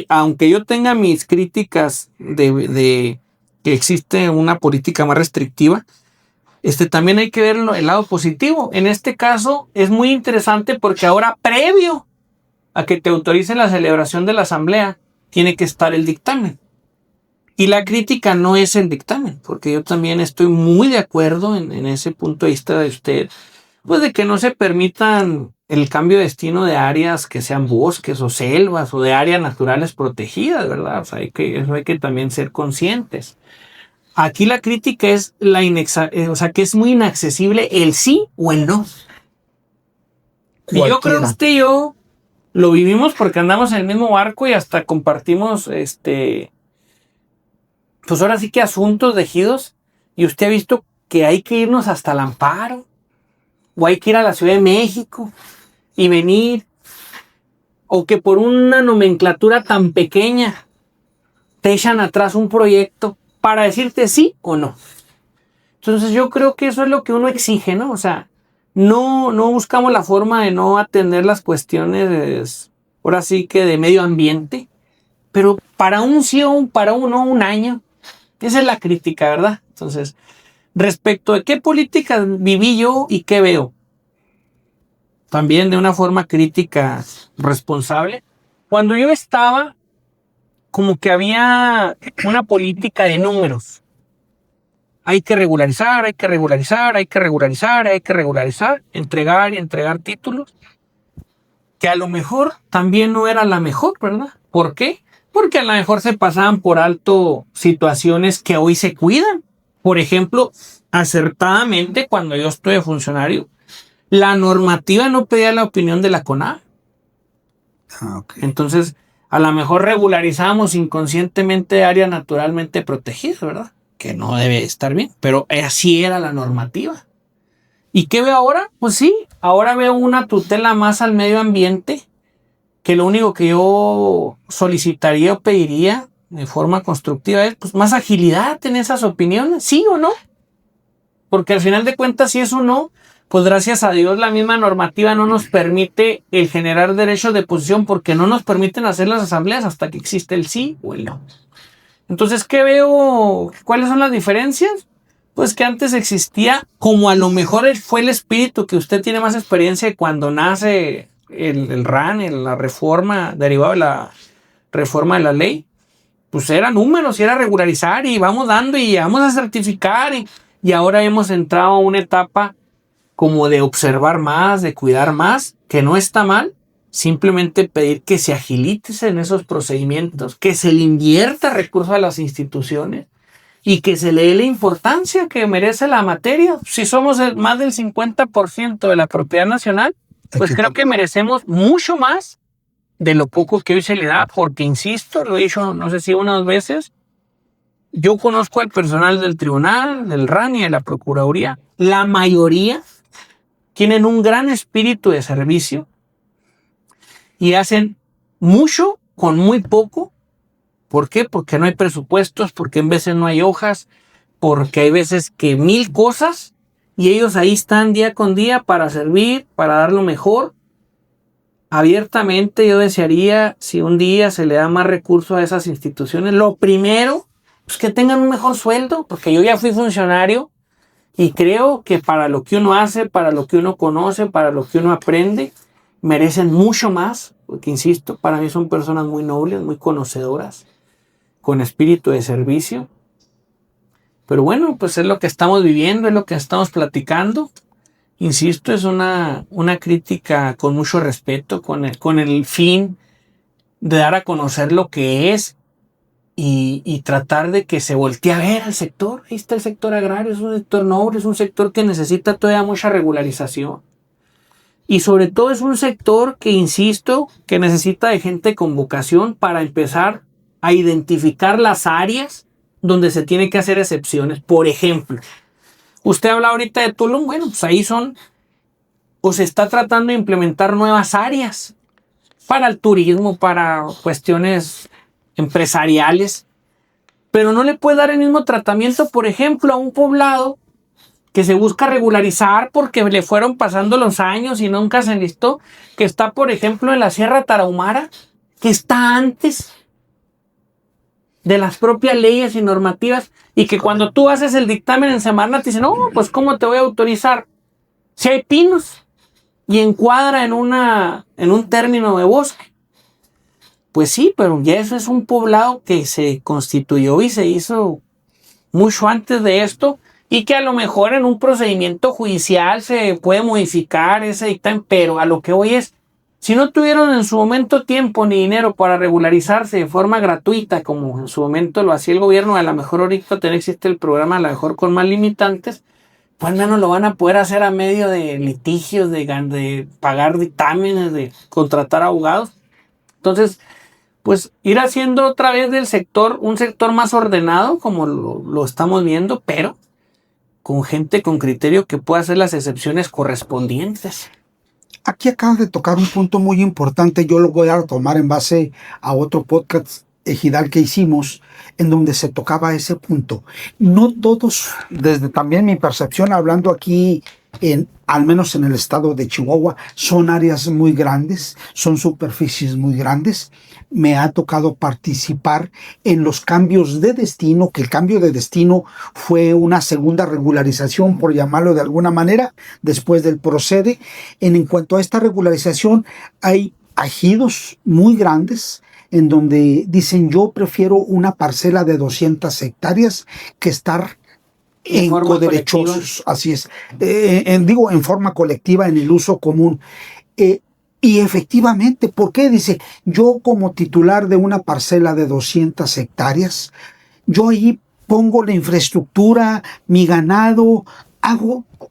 aunque yo tenga mis críticas de que existe una política más restrictiva, también hay que ver el lado positivo. En este caso es muy interesante porque ahora, previo a que te autoricen la celebración de la asamblea, tiene que estar el dictamen. Y la crítica no es el dictamen, porque yo también estoy muy de acuerdo en ese punto de vista de usted, pues de que no se permitan el cambio de destino de áreas que sean bosques o selvas o de áreas naturales protegidas, ¿verdad? O sea, eso hay que también ser conscientes. Aquí la crítica es que es muy inaccesible el sí o el no. Y yo creo que usted y yo lo vivimos porque andamos en el mismo barco y hasta compartimos, pues ahora sí que asuntos de ejidos. Y usted ha visto que hay que irnos hasta el Amparo, o hay que ir a la Ciudad de México y venir, o que por una nomenclatura tan pequeña te echan atrás un proyecto para decirte sí o no. Entonces yo creo que eso es lo que uno exige, ¿no? O sea, no buscamos la forma de no atender las cuestiones, ahora sí que de medio ambiente, pero para un sí o para un no, un año. Esa es la crítica, ¿verdad? Entonces, respecto de qué políticas viví yo y qué veo, también de una forma crítica responsable, cuando yo estaba, como que había una política de números. Hay que regularizar, hay que regularizar, hay que regularizar, hay que regularizar, entregar y entregar títulos, que a lo mejor también no era la mejor, ¿verdad? ¿Por qué? Porque a lo mejor se pasaban por alto situaciones que hoy se cuidan. Por ejemplo, acertadamente, cuando yo estuve de funcionario, la normativa no pedía la opinión de la CONAVE. Okay. Entonces, a lo mejor regularizábamos inconscientemente áreas naturalmente protegidas, ¿verdad? Que no debe estar bien, pero así era la normativa. ¿Y qué veo ahora? Pues sí, ahora veo una tutela más al medio ambiente, que lo único que yo solicitaría o pediría de forma constructiva es pues más agilidad en esas opiniones, ¿sí o no? Porque al final de cuentas, si es o no, pues gracias a Dios la misma normativa no nos permite el generar derechos de posesión, porque no nos permiten hacer las asambleas hasta que existe el sí o el no. Entonces, ¿qué veo? ¿Cuáles son las diferencias? Pues que antes existía, como a lo mejor fue el espíritu, que usted tiene más experiencia cuando nace el RAN, la reforma derivada de la reforma de la ley, pues era números y era regularizar y vamos dando y vamos a certificar y ahora hemos entrado a una etapa como de observar más, de cuidar más, que no está mal, simplemente pedir que se agilicen esos procedimientos, que se le invierta recursos a las instituciones y que se le dé la importancia que merece la materia. Si somos más del 50% de la propiedad nacional, pues creo que merecemos mucho más de lo poco que hoy se le da, porque insisto, lo he dicho no sé si unas veces, yo conozco al personal del tribunal, del RAN y de la Procuraduría. La mayoría tienen un gran espíritu de servicio y hacen mucho con muy poco. ¿Por qué? Porque no hay presupuestos, porque en veces no hay hojas, porque hay veces que 1000 cosas y ellos ahí están día con día para servir, para dar lo mejor. Abiertamente yo desearía, si un día se le da más recursos a esas instituciones, lo primero, pues que tengan un mejor sueldo, porque yo ya fui funcionario y creo que para lo que uno hace, para lo que uno conoce, para lo que uno aprende, merecen mucho más, porque insisto, para mí son personas muy nobles, muy conocedoras, con espíritu de servicio. Pero bueno, pues es lo que estamos viviendo, es lo que estamos platicando. Insisto, es una crítica con mucho respeto, con el fin de dar a conocer lo que es y tratar de que se voltee a ver al sector. Ahí está el sector agrario, es un sector noble, es un sector que necesita todavía mucha regularización. Y sobre todo es un sector que, insisto, que necesita de gente con vocación para empezar a identificar las áreas donde se tiene que hacer excepciones. Por ejemplo, usted habla ahorita de Tulum, bueno, pues ahí son, o se está tratando de implementar nuevas áreas para el turismo, para cuestiones empresariales, pero no le puede dar el mismo tratamiento, por ejemplo, a un poblado que se busca regularizar porque le fueron pasando los años y nunca se enlistó, que está, por ejemplo, en la Sierra Tarahumara, que está antes de las propias leyes y normativas, y que cuando tú haces el dictamen en Semarnat te dicen, no, pues ¿cómo te voy a autorizar? Si hay pinos y encuadra en un término de bosque. Pues sí, pero ya eso es un poblado que se constituyó y se hizo mucho antes de esto, y que a lo mejor en un procedimiento judicial se puede modificar ese dictamen, pero a lo que voy es, si no tuvieron en su momento tiempo ni dinero para regularizarse de forma gratuita, como en su momento lo hacía el gobierno, a lo mejor ahorita existe el programa, a lo mejor con más limitantes, pues menos lo van a poder hacer a medio de litigios, de pagar dictámenes, de contratar abogados. Entonces, pues ir haciendo otra vez del sector un sector más ordenado, como lo estamos viendo, pero con gente con criterio que pueda hacer las excepciones correspondientes. Aquí acabas de tocar un punto muy importante. Yo lo voy a tomar en base a otro podcast ejidal que hicimos, en donde se tocaba ese punto. No todos, desde también mi percepción, hablando aquí, al menos en el estado de Chihuahua, son áreas muy grandes, son superficies muy grandes. Me ha tocado participar en los cambios de destino, que el cambio de destino fue una segunda regularización, por llamarlo de alguna manera, después del procede. En cuanto a esta regularización, hay ejidos muy grandes en donde dicen, yo prefiero una parcela de 200 hectáreas que estar en coderechosos, así es, digo en forma colectiva, en el uso común. Y efectivamente, ¿por qué? Dice, yo como titular de una parcela de 200 hectáreas, yo ahí pongo la infraestructura, mi ganado,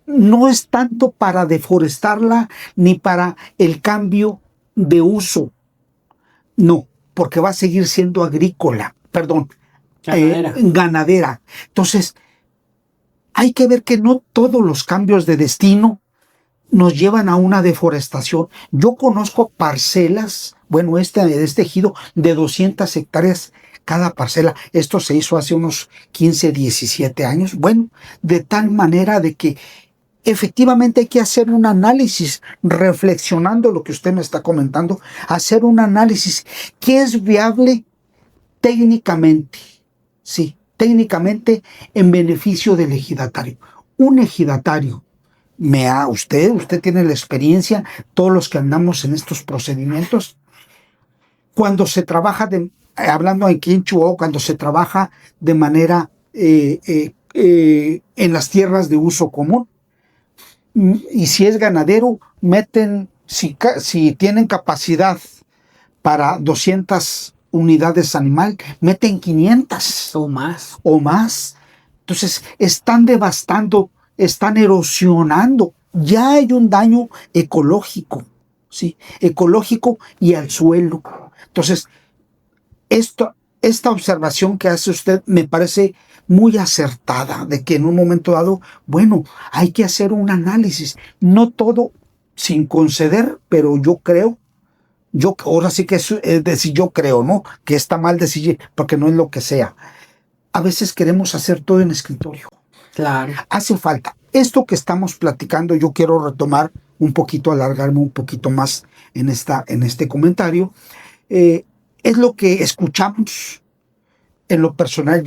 no es tanto para deforestarla ni para el cambio de uso, no, porque va a seguir siendo agrícola, perdón, ganadera. Entonces, hay que ver que no todos los cambios de destino nos llevan a una deforestación. Yo conozco parcelas, bueno, este ejido de 200 hectáreas cada parcela. Esto se hizo hace unos 15, 17 años. Bueno, de tal manera de que efectivamente hay que hacer un análisis, reflexionando lo que usted me está comentando, hacer un análisis que es viable técnicamente, sí, técnicamente en beneficio del ejidatario. Un ejidatario, usted tiene la experiencia, todos los que andamos en estos procedimientos, cuando se trabaja, hablando aquí en Chihuahua, cuando se trabaja de manera en las tierras de uso común, y si es ganadero, meten, si tienen capacidad para 200 unidades animal, meten 500 o más. Entonces, están devastando, están erosionando. Ya hay un daño ecológico, ¿sí? Ecológico y al suelo. Entonces, esta observación que hace usted me parece muy acertada, de que en un momento dado, bueno, hay que hacer un análisis, no todo sin conceder, pero ahora sí que es decir, yo creo, ¿no? Que está mal decir, porque no es lo que sea. A veces queremos hacer todo en escritorio. Claro. Hace falta. Esto que estamos platicando, yo quiero retomar un poquito, alargarme un poquito más en este comentario. Es lo que escuchamos. En lo personal,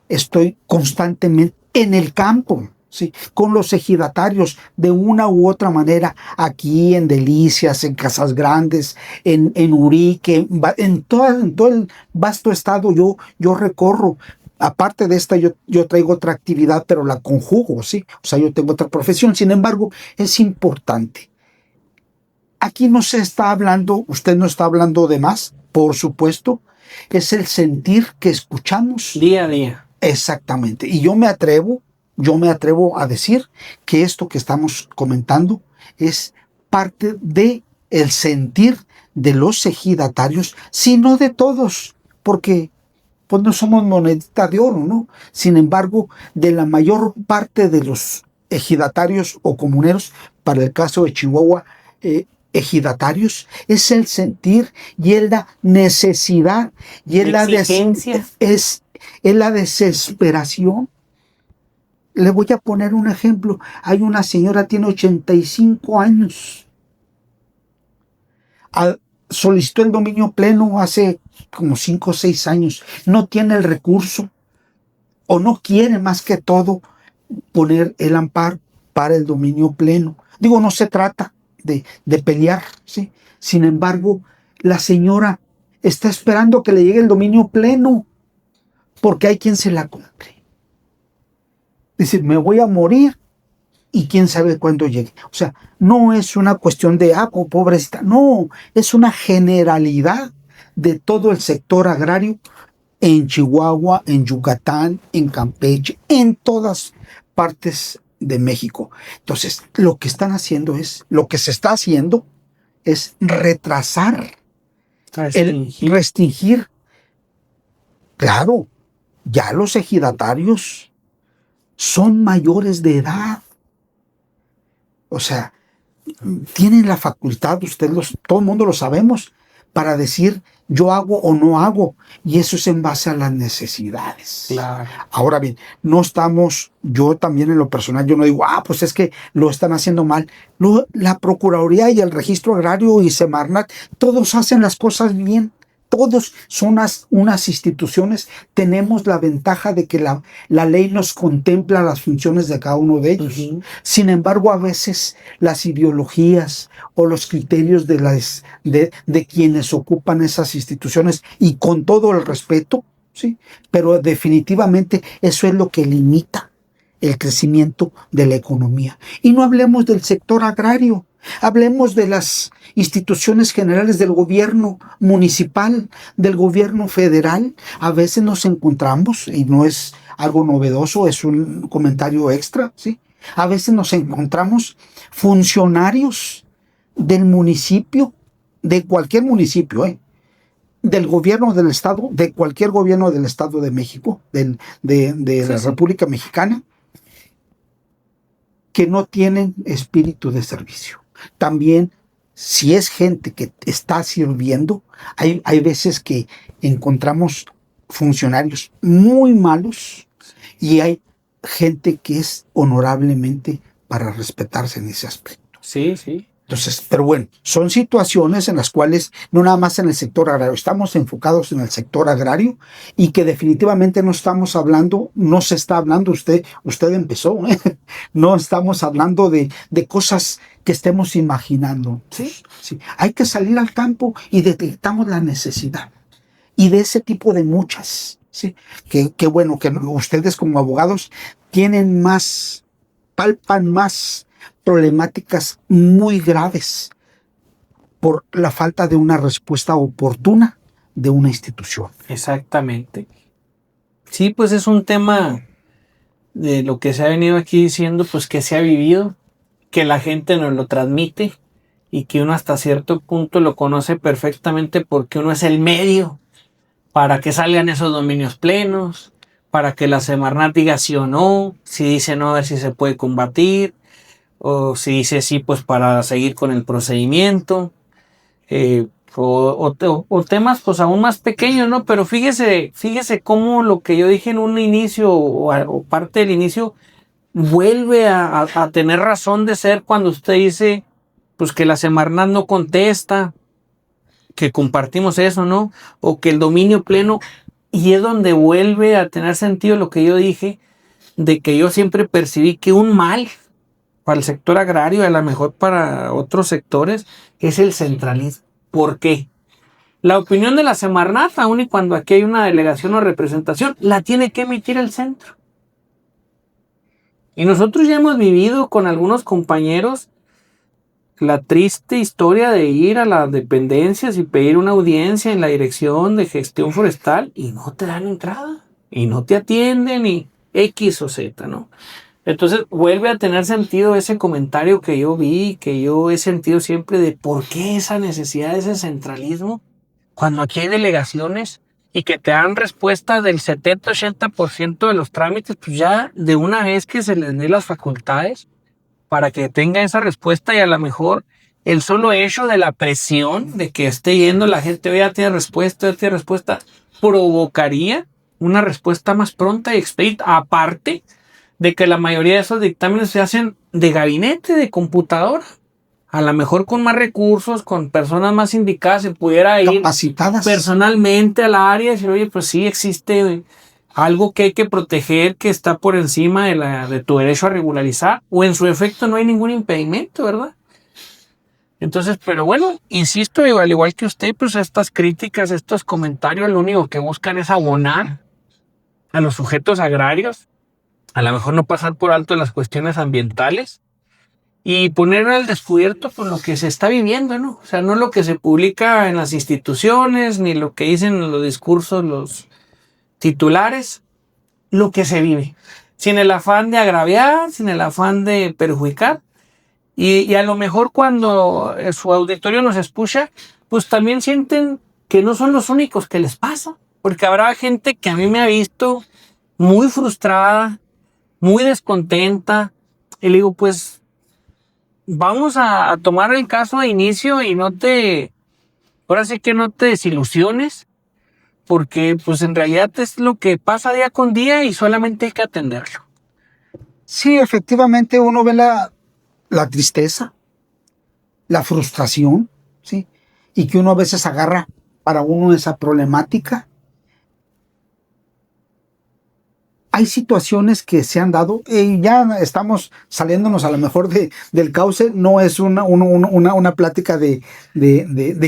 estoy constantemente en el campo, ¿sí? Con los ejidatarios, de una u otra manera, aquí en Delicias, en Casas Grandes, en Urique, en todo el vasto estado yo recorro. Aparte de esta, yo traigo otra actividad, pero la conjugo, ¿sí? O sea, yo tengo otra profesión. Sin embargo, es importante. Aquí no se está hablando, usted no está hablando de más, por supuesto, es el sentir que escuchamos día a día. Exactamente. Y yo me atrevo a decir que esto que estamos comentando es parte de el sentir de los ejidatarios, sino de todos, porque pues no somos monedita de oro, ¿no? Sin embargo, de la mayor parte de los ejidatarios o comuneros, para el caso de Chihuahua, ejidatarios, es el sentir y es la necesidad y es la desesperación. Le voy a poner un ejemplo. Hay una señora, tiene 85 años. Solicitó el dominio pleno hace como 5 o 6 años. No tiene el recurso o no quiere, más que todo, poner el amparo para el dominio pleno. Digo, no se trata de pelear, ¿sí? Sin embargo, la señora está esperando que le llegue el dominio pleno porque hay quien se la compre. Dice, me voy a morir y quién sabe cuándo llegue. O sea, no es una cuestión de, pobrecita, no, es una generalidad de todo el sector agrario en Chihuahua, en Yucatán, en Campeche, en todas partes de México. Entonces, lo que se está haciendo es retrasar, restringir. Claro, ya los ejidatarios son mayores de edad. O sea, tienen la facultad, todo el mundo lo sabemos, para decir yo hago o no hago, y eso es en base a las necesidades. Claro. Ahora bien, yo también en lo personal, yo no digo, pues es que lo están haciendo mal. No, la Procuraduría y el Registro Agrario y Semarnat, todos hacen las cosas bien. Todos son unas instituciones, tenemos la ventaja de que la ley nos contempla las funciones de cada uno de ellos. Uh-huh. Sin embargo, a veces las ideologías o los criterios de quienes ocupan esas instituciones, y con todo el respeto, ¿sí? Pero definitivamente eso es lo que limita el crecimiento de la economía. Y no hablemos del sector agrario. Hablemos de las instituciones generales del gobierno municipal, del gobierno federal. A veces nos encontramos, y no es algo novedoso, es un comentario extra, ¿sí? A veces nos encontramos funcionarios del municipio, de cualquier municipio, del gobierno del estado, de cualquier gobierno del Estado de México, de la República Mexicana, que no tienen espíritu de servicio. También, si es gente que está sirviendo, hay veces que encontramos funcionarios muy malos y hay gente que es honorablemente para respetarse en ese aspecto. Sí, sí. Entonces, pero bueno, son situaciones en las cuales no nada más en el sector agrario, estamos enfocados en el sector agrario y que definitivamente no se está hablando, usted empezó, no estamos hablando de cosas que estemos imaginando. ¿Sí? Sí. Hay que salir al campo y detectamos la necesidad. Y de ese tipo de muchas, ¿sí? Que bueno, que ustedes como abogados palpan más problemáticas muy graves por la falta de una respuesta oportuna de una institución. Exactamente. Sí, pues es un tema de lo que se ha venido aquí diciendo, pues que se ha vivido, que la gente nos lo transmite y que uno hasta cierto punto lo conoce perfectamente porque uno es el medio para que salgan esos dominios plenos, para que la Semarnat diga sí o no, si dice no, a ver si se puede combatir, o si dice sí, pues para seguir con el procedimiento, o temas pues aún más pequeños, ¿no? Pero fíjese cómo lo que yo dije en un inicio o parte del inicio vuelve a tener razón de ser cuando usted dice pues que la Semarnat no contesta, que compartimos eso, ¿no? O que el dominio pleno, y es donde vuelve a tener sentido lo que yo dije, de que yo siempre percibí que un mal para el sector agrario y a lo mejor para otros sectores es el centralismo. ¿Por qué? La opinión de la Semarnat, aun y cuando aquí hay una delegación o representación, la tiene que emitir el centro. Y nosotros ya hemos vivido con algunos compañeros la triste historia de ir a las dependencias y pedir una audiencia en la Dirección de Gestión Forestal y no te dan entrada, y no te atienden, y X o Z, ¿no? Entonces vuelve a tener sentido ese comentario que yo vi, que yo he sentido siempre de por qué esa necesidad de ese centralismo, cuando aquí hay delegaciones y que te dan respuesta del 70-80% de los trámites, pues ya de una vez que se les dé las facultades para que tenga esa respuesta, y a lo mejor el solo hecho de la presión de que esté yendo la gente, ya tiene respuesta, provocaría una respuesta más pronta y expedita, aparte de que la mayoría de esos dictámenes se hacen de gabinete, de computadora. A lo mejor con más recursos, con personas más indicadas, se pudiera ir capacitadas personalmente al área y decir, oye, pues sí existe algo que hay que proteger, que está por encima de tu derecho a regularizar, o en su efecto no hay ningún impedimento, ¿verdad? Entonces, pero bueno, insisto, al igual que usted, pues estas críticas, estos comentarios, lo único que buscan es abonar a los sujetos agrarios, a lo mejor no pasar por alto las cuestiones ambientales y poner al descubierto por lo que se está viviendo, ¿no? O sea, no lo que se publica en las instituciones, ni lo que dicen en los discursos los titulares, lo que se vive, sin el afán de agraviar, sin el afán de perjudicar. Y a lo mejor cuando su auditorio nos escucha, pues también sienten que no son los únicos que les pasa, porque habrá gente que a mí me ha visto muy frustrada, muy descontenta, y le digo, pues vamos a tomar el caso de inicio y ahora sí que no te desilusiones, porque pues en realidad es lo que pasa día con día y solamente hay que atenderlo. Sí, efectivamente uno ve la tristeza, la frustración, ¿sí? Y que uno a veces agarra para uno esa problemática. Hay situaciones que se han dado, y ya estamos saliéndonos a lo mejor del cauce, no es una plática de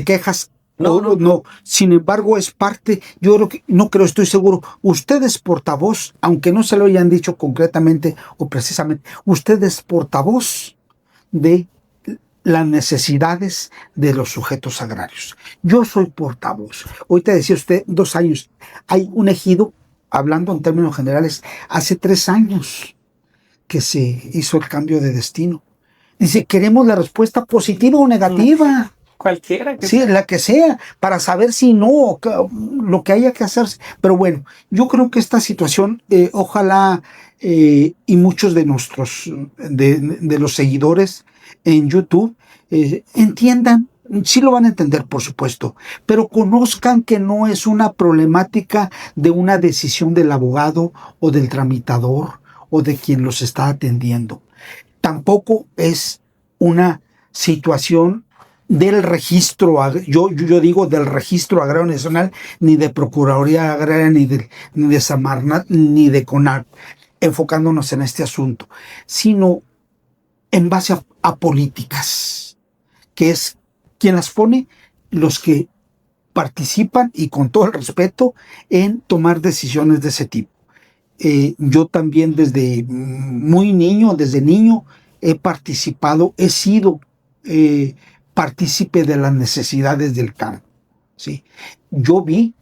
quejas. No. Sin embargo, es parte, yo creo que, no creo, estoy seguro, usted es portavoz, aunque no se lo hayan dicho concretamente o precisamente, usted es portavoz de las necesidades de los sujetos agrarios. Yo soy portavoz. Ahorita decía usted, 2 años. Hay un ejido, hablando en términos generales, hace 3 años que se hizo el cambio de destino. Dice, queremos la respuesta positiva o negativa. Cualquiera que sí, la que sea, para saber si no, lo que haya que hacer. Pero bueno, yo creo que esta situación, ojalá y muchos de de los seguidores en YouTube entiendan, sí lo van a entender, por supuesto, pero conozcan que no es una problemática de una decisión del abogado o del tramitador o de quien los está atendiendo. Tampoco es una situación del registro, yo digo del registro agrario nacional, ni de Procuraduría Agraria, ni de Semarnat, ni de CONAR, enfocándonos en este asunto, sino en base a políticas, que es quien las pone, los que participan, y con todo el respeto, en tomar decisiones de ese tipo. Yo también desde niño, he participado, he sido partícipe de las necesidades del campo, ¿sí? Yo vi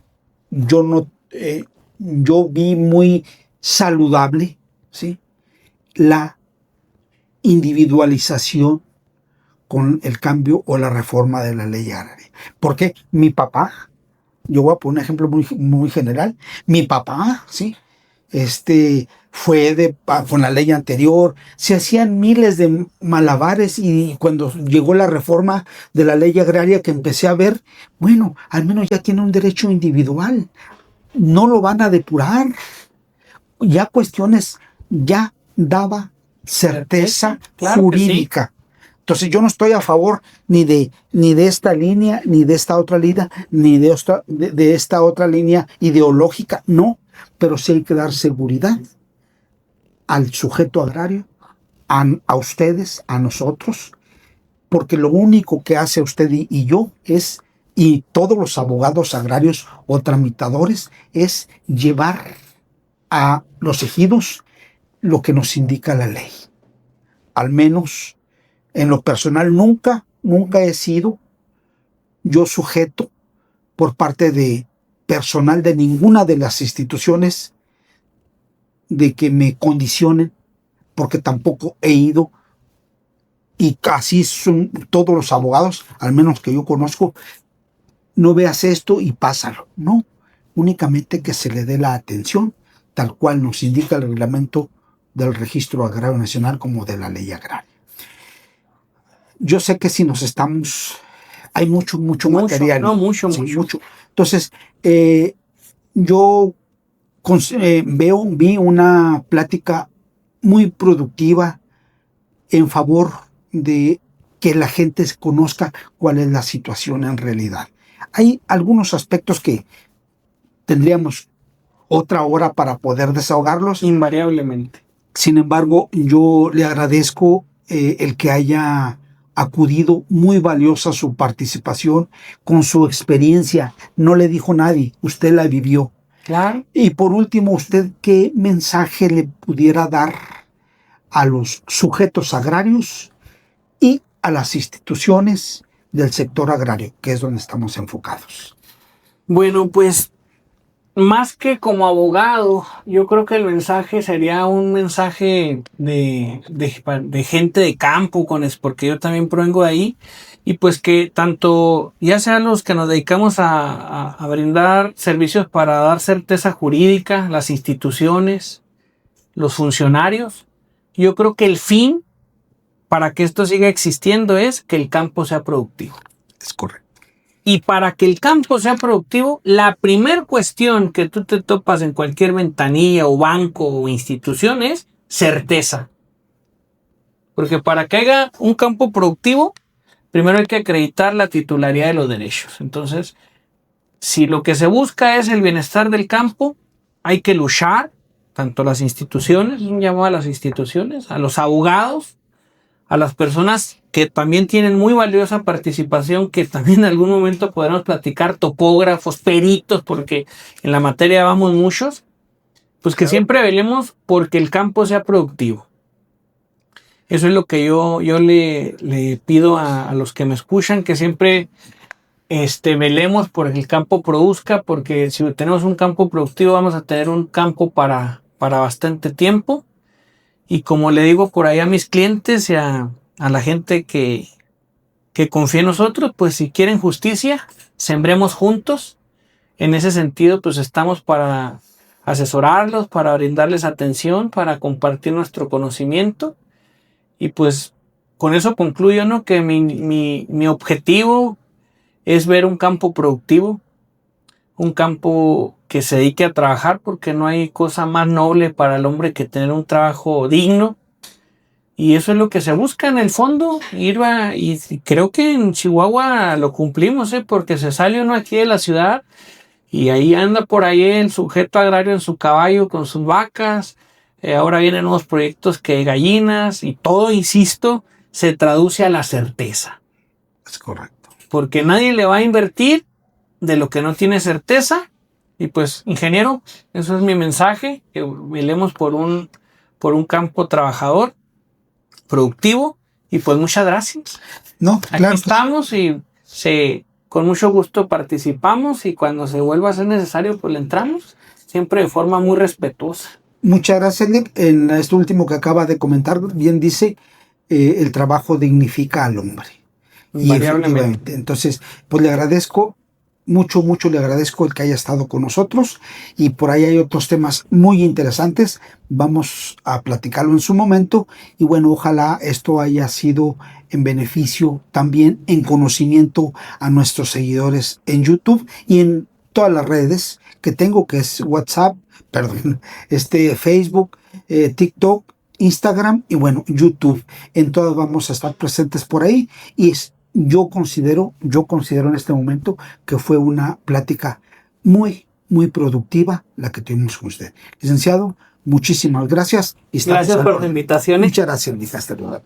muy saludable, ¿sí?, la individualización con el cambio o la reforma de la ley agraria. Porque mi papá, yo voy a poner un ejemplo muy general, mi papá, ¿sí? Fue con la ley anterior, se hacían miles de malabares y cuando llegó la reforma de la ley agraria que empecé a ver, bueno, al menos ya tiene un derecho individual, no lo van a depurar, ya cuestiones, ya daba certeza claro jurídica. Que sí. Entonces yo no estoy a favor ni de esta línea, ni de esta otra línea, ni de esta otra línea ideológica, no, pero sí hay que dar seguridad al sujeto agrario, a ustedes, a nosotros, porque lo único que hace usted y yo es, y todos los abogados agrarios o tramitadores, es llevar a los ejidos lo que nos indica la ley. Al menos en lo personal nunca he sido yo sujeto por parte de personal de ninguna de las instituciones de que me condicionen, porque tampoco he ido, y casi son todos los abogados, al menos que yo conozco, no veas esto y pásalo. No, únicamente que se le dé la atención, tal cual nos indica el reglamento del Registro Agrario Nacional como de la ley agraria. Yo sé que si nos estamos... Hay mucho material. No, mucho. Entonces, yo vi una plática muy productiva en favor de que la gente conozca cuál es la situación en realidad. Hay algunos aspectos que tendríamos otra hora para poder desahogarlos. Invariablemente. Sin embargo, yo le agradezco el que haya acudido, muy valiosa su participación, con su experiencia. No le dijo nadie, usted la vivió. Claro. Y por último, ¿usted qué mensaje le pudiera dar a los sujetos agrarios y a las instituciones del sector agrario, que es donde estamos enfocados? Bueno, pues más que como abogado, yo creo que el mensaje sería un mensaje de gente de campo, porque yo también provengo de ahí, y pues que tanto, ya sean los que nos dedicamos a brindar servicios para dar certeza jurídica, las instituciones, los funcionarios, yo creo que el fin para que esto siga existiendo es que el campo sea productivo. Es correcto. Y para que el campo sea productivo, la primer cuestión que tú te topas en cualquier ventanilla o banco o institución es certeza. Porque para que haya un campo productivo, primero hay que acreditar la titularidad de los derechos. Entonces, si lo que se busca es el bienestar del campo, hay que luchar, tanto las instituciones, un llamado a las instituciones, a los abogados, a las personas que también tienen muy valiosa participación, que también en algún momento podremos platicar, topógrafos, peritos, porque en la materia vamos muchos, pues que siempre velemos porque el campo sea productivo. Eso es lo que yo le pido a los que me escuchan, que siempre velemos por que el campo produzca, porque si tenemos un campo productivo vamos a tener un campo para bastante tiempo. Y como le digo por ahí a mis clientes y a la gente que confía en nosotros, pues si quieren justicia, sembremos juntos. En ese sentido, pues estamos para asesorarlos, para brindarles atención, para compartir nuestro conocimiento. Y pues con eso concluyo, ¿no? Que mi objetivo es ver un campo productivo, un campo que se dedique a trabajar, porque no hay cosa más noble para el hombre que tener un trabajo digno. Y eso es lo que se busca en el fondo, y creo que en Chihuahua lo cumplimos, porque se sale uno aquí de la ciudad y ahí anda por ahí el sujeto agrario en su caballo con sus vacas. Ahora vienen nuevos proyectos que gallinas, y todo, insisto, se traduce a la certeza. Es correcto. Porque nadie le va a invertir de lo que no tiene certeza. Y pues, ingeniero, eso es mi mensaje, que velemos por un campo trabajador, productivo, y pues muchas gracias. No, claro. Aquí estamos y con mucho gusto participamos, y cuando se vuelva a ser necesario, pues le entramos, siempre de forma muy respetuosa. Muchas gracias, Nick. En esto último que acaba de comentar, bien dice, el trabajo dignifica al hombre. Y Invariablemente. efectivamente, entonces, pues le agradezco mucho, mucho le agradezco el que haya estado con nosotros, y por ahí hay otros temas muy interesantes. Vamos a platicarlo en su momento, y bueno, ojalá esto haya sido en beneficio también, en conocimiento a nuestros seguidores en YouTube y en todas las redes que tengo, que es WhatsApp, perdón, Facebook, TikTok, Instagram y bueno, YouTube. En todas vamos a estar presentes por ahí, y yo considero en este momento que fue una plática muy, muy productiva la que tuvimos con usted. Licenciado, muchísimas gracias. Gracias por la invitación. Muchas gracias, hasta luego.